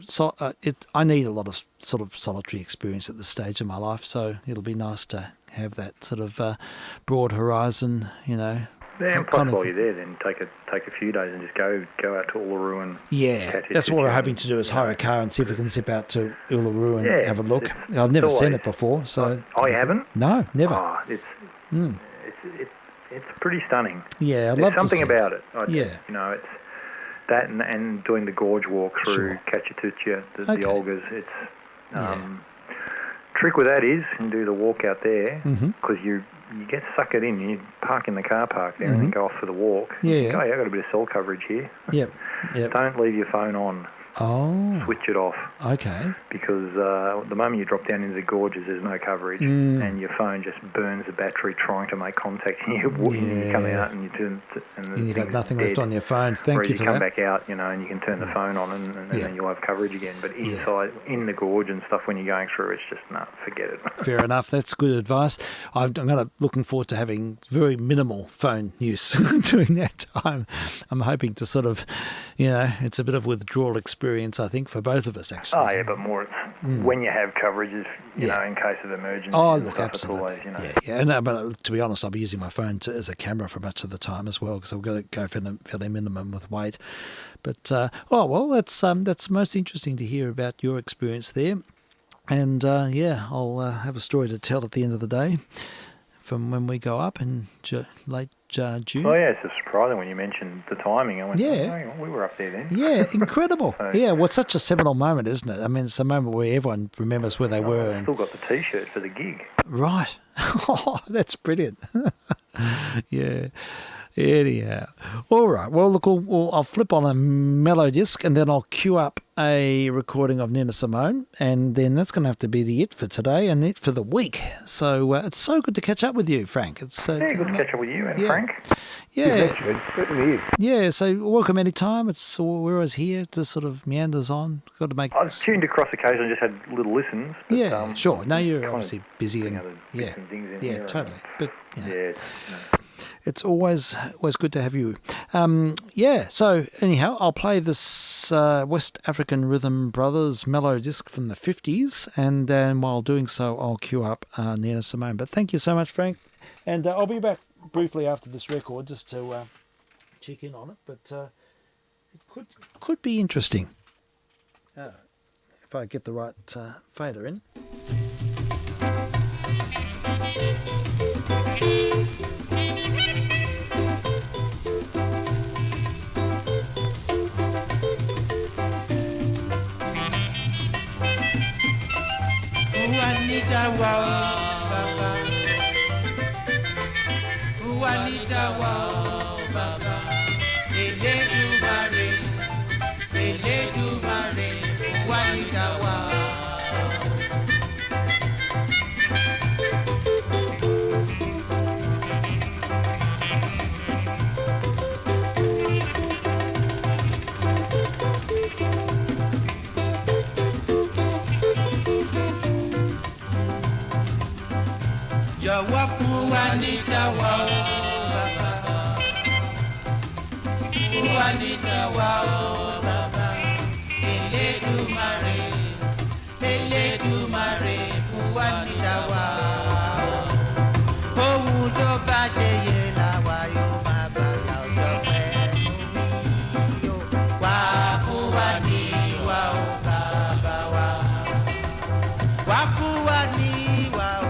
I need a lot of sort of solitary experience at this stage of my life, so it'll be nice to have that sort of broad horizon, Yeah, and plus while you're there, then take a few days and just go out to Uluru and that's what we're hoping to do is hire a car and see if we can zip out to Uluru and have a look. I've never seen it before, so. Oh, you haven't? No, never. Oh, it's pretty stunning. Yeah, I'd love to see something about it. Yeah. You know, it's that and doing the gorge walk through Kachatucha, the Olgas. It's trick with that is you do the walk out there because you get suckered in. You park in the car park there and then go off for the walk. Yeah. Oh, I've got a bit of cell coverage here. Yep. Don't leave your phone on. Oh. Switch it off. Okay. Because the moment you drop down into the gorges, there's no coverage, and your phone just burns the battery trying to make contact. And you come out and you turn, and you've got nothing left on your phone. Thank you for that. You come back out, and you can turn the phone on, and then you'll have coverage again. But inside, in the gorge and stuff, when you're going through, it's just forget it. Fair enough. That's good advice. I'm looking forward to having very minimal phone use during that time. I'm hoping to sort of, it's a bit of withdrawal experience, I think, for both of us, actually. Oh, yeah, but more when you have coverage, you know, in case of emergency. Oh, look, absolutely. Always, But to be honest, I'll be using my phone as a camera for much of the time as well, because I've got to go for the fairly minimum with weight. But, that's most interesting to hear about your experience there. And, I'll have a story to tell at the end of the day from when we go up in late June. Oh, yeah, it's just surprising when you mentioned the timing. I went, we were up there then. Yeah, incredible. It's such a seminal moment, isn't it? I mean, it's a moment where everyone remembers where they were. I've still got the T-shirt for the gig. Right. Oh, that's brilliant. Yeah. Anyhow. All right. Well, look, I'll flip on a mellow disc and then I'll cue up a recording of Nina Simone, and then that's going to have to be the it for today and it for the week. So it's so good to catch up with you, Frank. It's good to catch up with you and Frank. Yeah. It certainly is. Yeah, so welcome anytime. We're always here to sort of meanders on. Got to make. I've tuned across occasionally, just had little listens. But, sure. No, you're obviously busy and totally. But it's always good to have you. So anyhow, I'll play this West African Rhythm Brothers mellow disc from the 50s, and then while doing so, I'll cue up Nina Simone. But thank you so much, Frank, and I'll be back briefly after this record just to check in on it. But it could be interesting if I get the right fader in. Juanita, wow, baba. Juanita, wow, baba. Eledumare, Juanita, wow. Jọ̀wọ́ fún Juanita wa o bàbá. Juanita wa o bàbá. Elédùmarè fún Juanita wa o. Ohun tó bá ṣe yẹ làwa yóò máa bàyà ọ̀ṣọ́ pẹ̀lú mi yóò. Wá fún Juanita wa o bàbá wa. Wá fún Juanita wa o.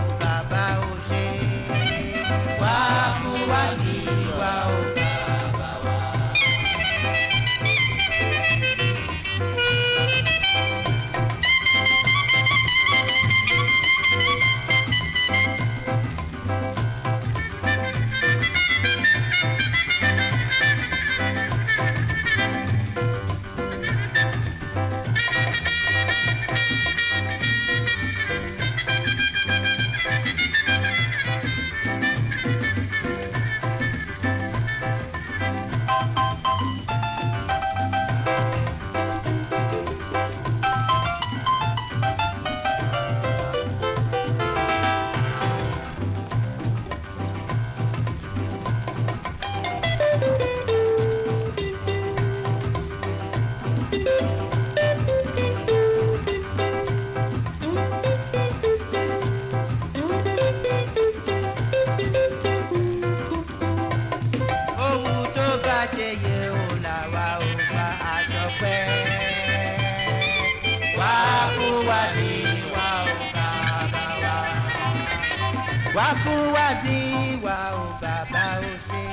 wá fún wa ní ìwà o bàbá o ṣe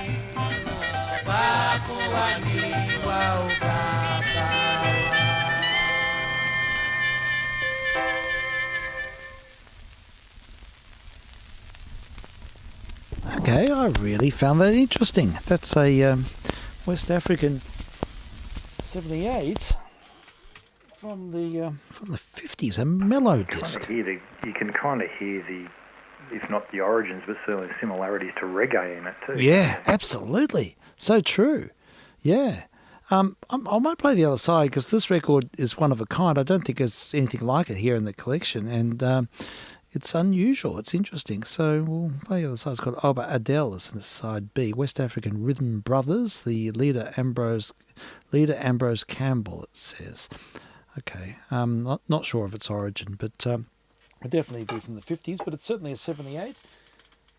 wá fún wa ní ìwà o bàbá wa. Okay, I really found that interesting. That's a West African 78 from the 50s, a mellow disc. You can kind of hear the, if not the origins, but certainly the similarities to reggae in it too. Yeah, absolutely. So true. Yeah. I might play the other side because this record is one of a kind. I don't think there's anything like it here in the collection, and it's unusual. It's interesting. So we'll play the other side. It's called Oba Adele is in side B. West African Rhythm Brothers. The leader Ambrose Campbell. It says. Okay. Not sure of its origin, but it'll definitely be from the 50s. But it's certainly a 78.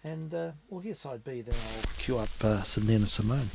And we'll hear side B. Then I'll cue up some Nina Simone.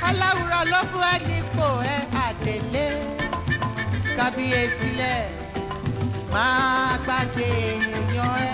aláwùrọ̀ ló fún ẹ nípò ẹ àtẹ̀lé kábíyèsí lẹ̀ máa gbàgbé èèyàn ẹ.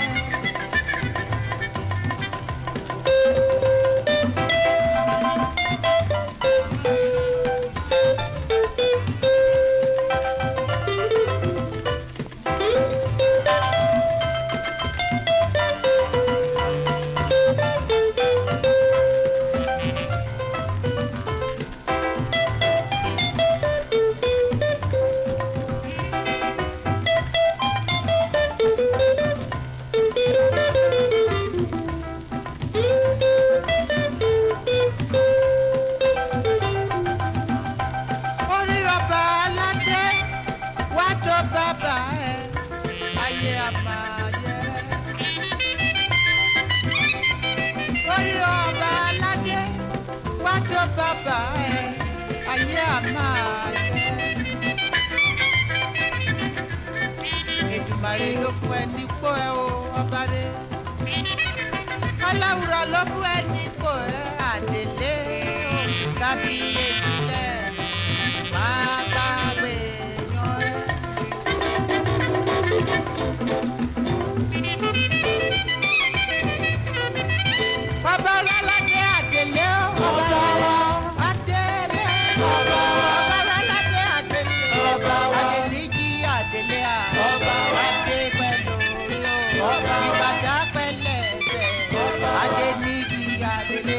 aláwùrọ̀ ló fún ẹ nípò ẹ àtẹ̀lé kábíyèsí lẹ̀ máa gbàgbé èèyàn ẹ. ọba ọlọ́ládé àtẹ̀lé ọba wa àtẹ̀lé ọba wa ọba ọlọ́ládé àtẹ̀lé ọba wa àdèníjì àtẹ̀lé ọba wa àdè pẹ̀lú orí o ìbàdàn pẹ̀lẹ́ ẹ̀sẹ̀ àdèníjì àtẹ̀lé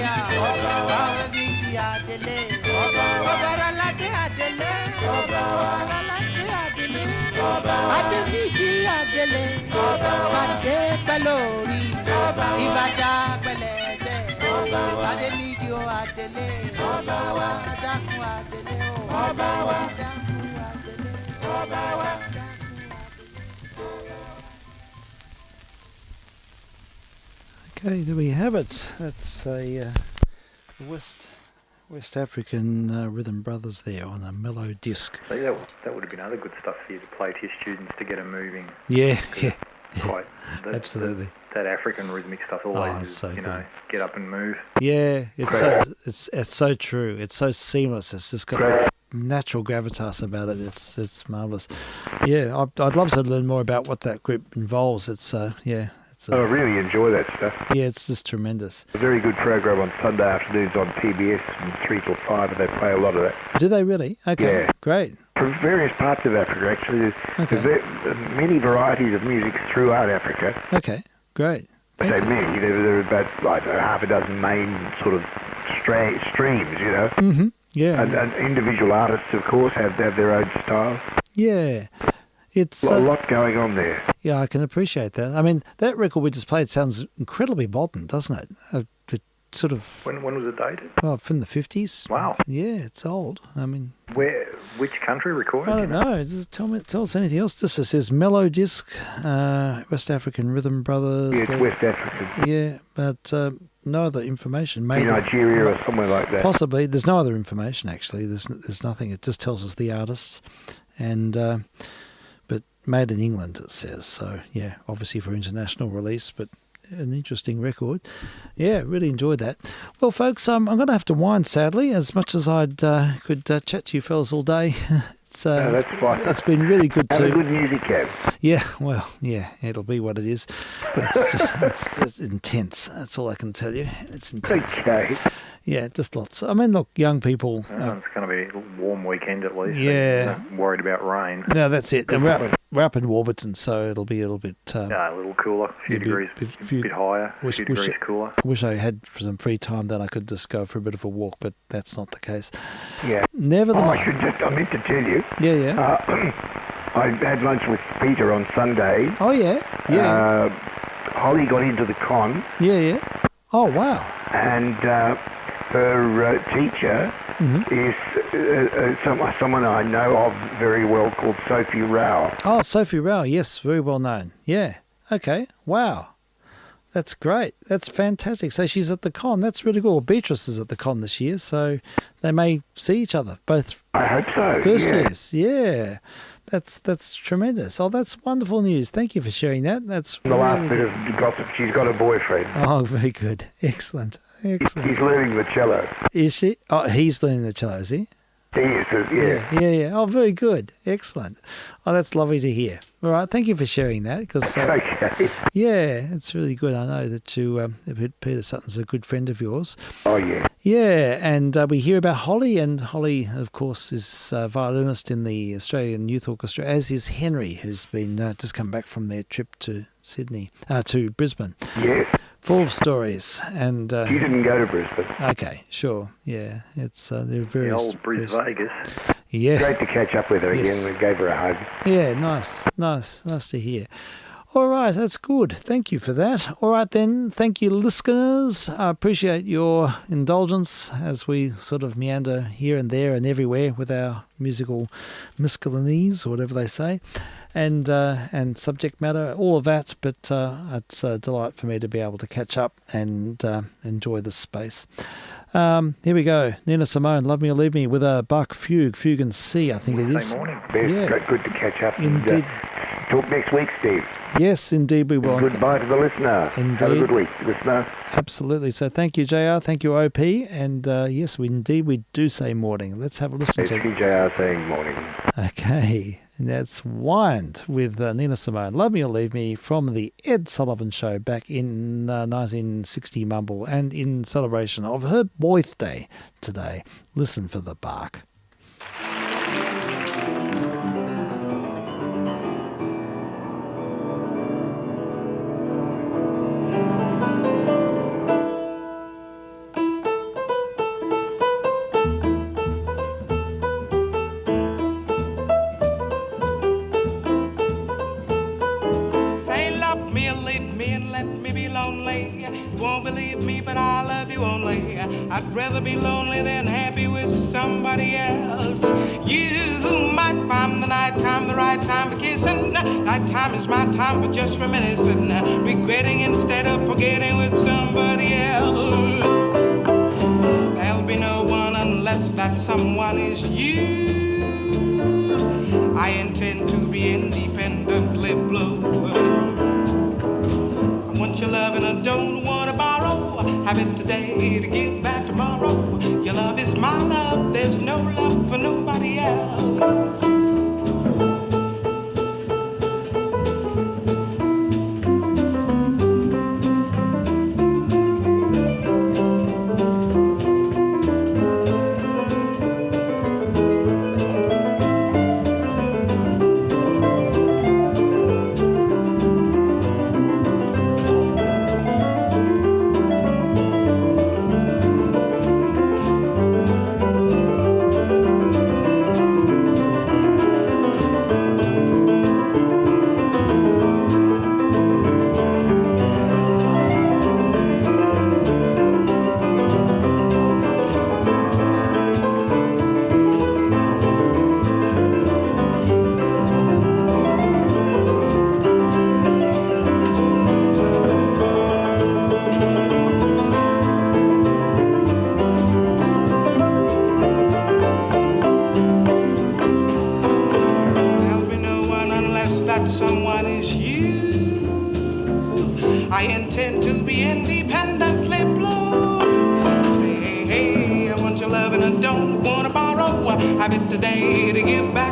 ọba wa àdèníjì àtẹ̀lé ọba ọlọ́ládé àtẹ̀lé ọba wa ọlọ́ládé àtẹ̀lé ọba wa àdèníjì àtẹ̀lé ọba wa àdè pẹ̀lú orí ìbàdàn pẹ̀lẹ́ ẹ̀sẹ̀ adé nídìí o àtẹlé ọba wa dákun àtẹlé o ọba wa dákun àtẹlé ọba wa dákun àtẹlé. Okay, there we have it. That's a West African Rhythm Brothers there on a mellow disc. So that would have been other good stuff for you to play to your students to get them moving. Yeah. Quite absolutely. That African rhythmic stuff always is, so good. Get up and move. Yeah, it's so true. It's so seamless. It's just got this natural gravitas about it. It's marvelous. Yeah, I'd love to learn more about what that group involves. I really enjoy that stuff. Yeah, it's just tremendous. A very good program on Sunday afternoons on PBS from 3 till 5, and they play a lot of that. Do they really? Okay, yeah. Great. From various parts of Africa, actually. There's many varieties of music throughout Africa. Okay, great. I say many. There are about, I don't know, half a dozen main sort of streams, you know. Mm-hmm. Yeah. And individual artists, of course, have their own style. Yeah. It's a lot going on there. Yeah, I can appreciate that. I mean, that record we just played sounds incredibly modern, doesn't it? It sort of. When was it dated? Well, from the 50s. Wow. Yeah, it's old. I mean. Which country recorded? I don't know. Just tell us anything else. Just it says Mellow Disc, West African Rhythm Brothers. Yeah, it's West African. Yeah, but no other information. Maybe in Nigeria or somewhere like that. Possibly. There's no other information actually. There's nothing. It just tells us the artists, and but made in England it says. So yeah, obviously for international release, but an interesting record. Yeah, really enjoyed that. Well, folks, I'm going to have to wind, sadly, as much as I could chat to you fellas all day. No, that's fine. It's been really good Have to... a good music camp. Yeah, well, yeah, it'll be what it is. It's intense. That's all I can tell you. It's intense. Okay. Yeah, just lots. I mean, look, young people... it's going to be a warm weekend at least. Yeah. So not worried about rain. No, that's it. And we're up in Warburton, so it'll be a little bit... a little cooler, a few degrees, a bit higher, a few degrees cooler. I wish I had some free time, then I could just go for a bit of a walk, but that's not the case. Yeah. Nevertheless... I meant to tell you. Yeah. I had lunch with Peter on Sunday. Oh, yeah? Yeah. Holly got into the con. Yeah. Oh, wow. And her teacher is someone I know of very well called Sophie Rao. Oh, Sophie Rao, yes, very well known. Yeah. Okay. Wow. That's great. That's fantastic. So she's at the con. That's really cool. Beatrice is at the con this year, so they may see each other, both. I hope so. First years. Yeah. That's tremendous. Oh, that's wonderful news. Thank you for sharing that. That's the last bit of gossip. She's got a boyfriend. Oh, very good. Excellent. He's learning the cello. Is she? Oh, he's learning the cello, is he? He is, yeah. Yeah. Oh, very good. Excellent. Oh, that's lovely to hear. All right, thank you for sharing that. Because okay. Yeah, it's really good. I know that you, Peter Sutton's a good friend of yours. Oh, yeah. Yeah, and we hear about Holly, and Holly, of course, is violinist in the Australian Youth Orchestra, as is Henry, who's been just come back from their trip to to Brisbane. Yes. Full of stories, and you didn't go to Brisbane. Okay, sure, yeah, it's they're very the old Bris Vegas. Yeah, great to catch up with her again. We gave her a hug. Yeah, nice to hear. All right, that's good. Thank you for that. All right then, thank you, listeners. I appreciate your indulgence as we sort of meander here and there and everywhere with our musical miscellanies, or whatever they say, and subject matter, all of that. But it's a delight for me to be able to catch up and enjoy this space. Here we go. Nina Simone, Love Me or Leave Me, with a Bach fugue and C, I think it is. Morning. Yeah, good to catch up. Indeed. Talk next week, Steve. Yes, indeed we will. Goodbye to the listener. Indeed. Have a good week, listener. Absolutely. So thank you, JR. Thank you, OP. And yes, we do say morning. Let's have a listen to JR saying morning. Okay. And that's Wind with Nina Simone. Love Me or Leave Me, from the Ed Sullivan Show back in 1960 Mumble, and in celebration of her birthday today. Listen for the bark. I'd rather be lonely than happy with somebody else. You might find the nighttime the right time for kissing. Nighttime is my time for just reminiscing, regretting instead of forgetting with somebody else. There'll be no one unless that someone is you. I intend to be independently blue. I want your love and I don't want to borrow. Have it today to give back tomorrow. Your love is my love. There's no love for nobody else. have it today to give back.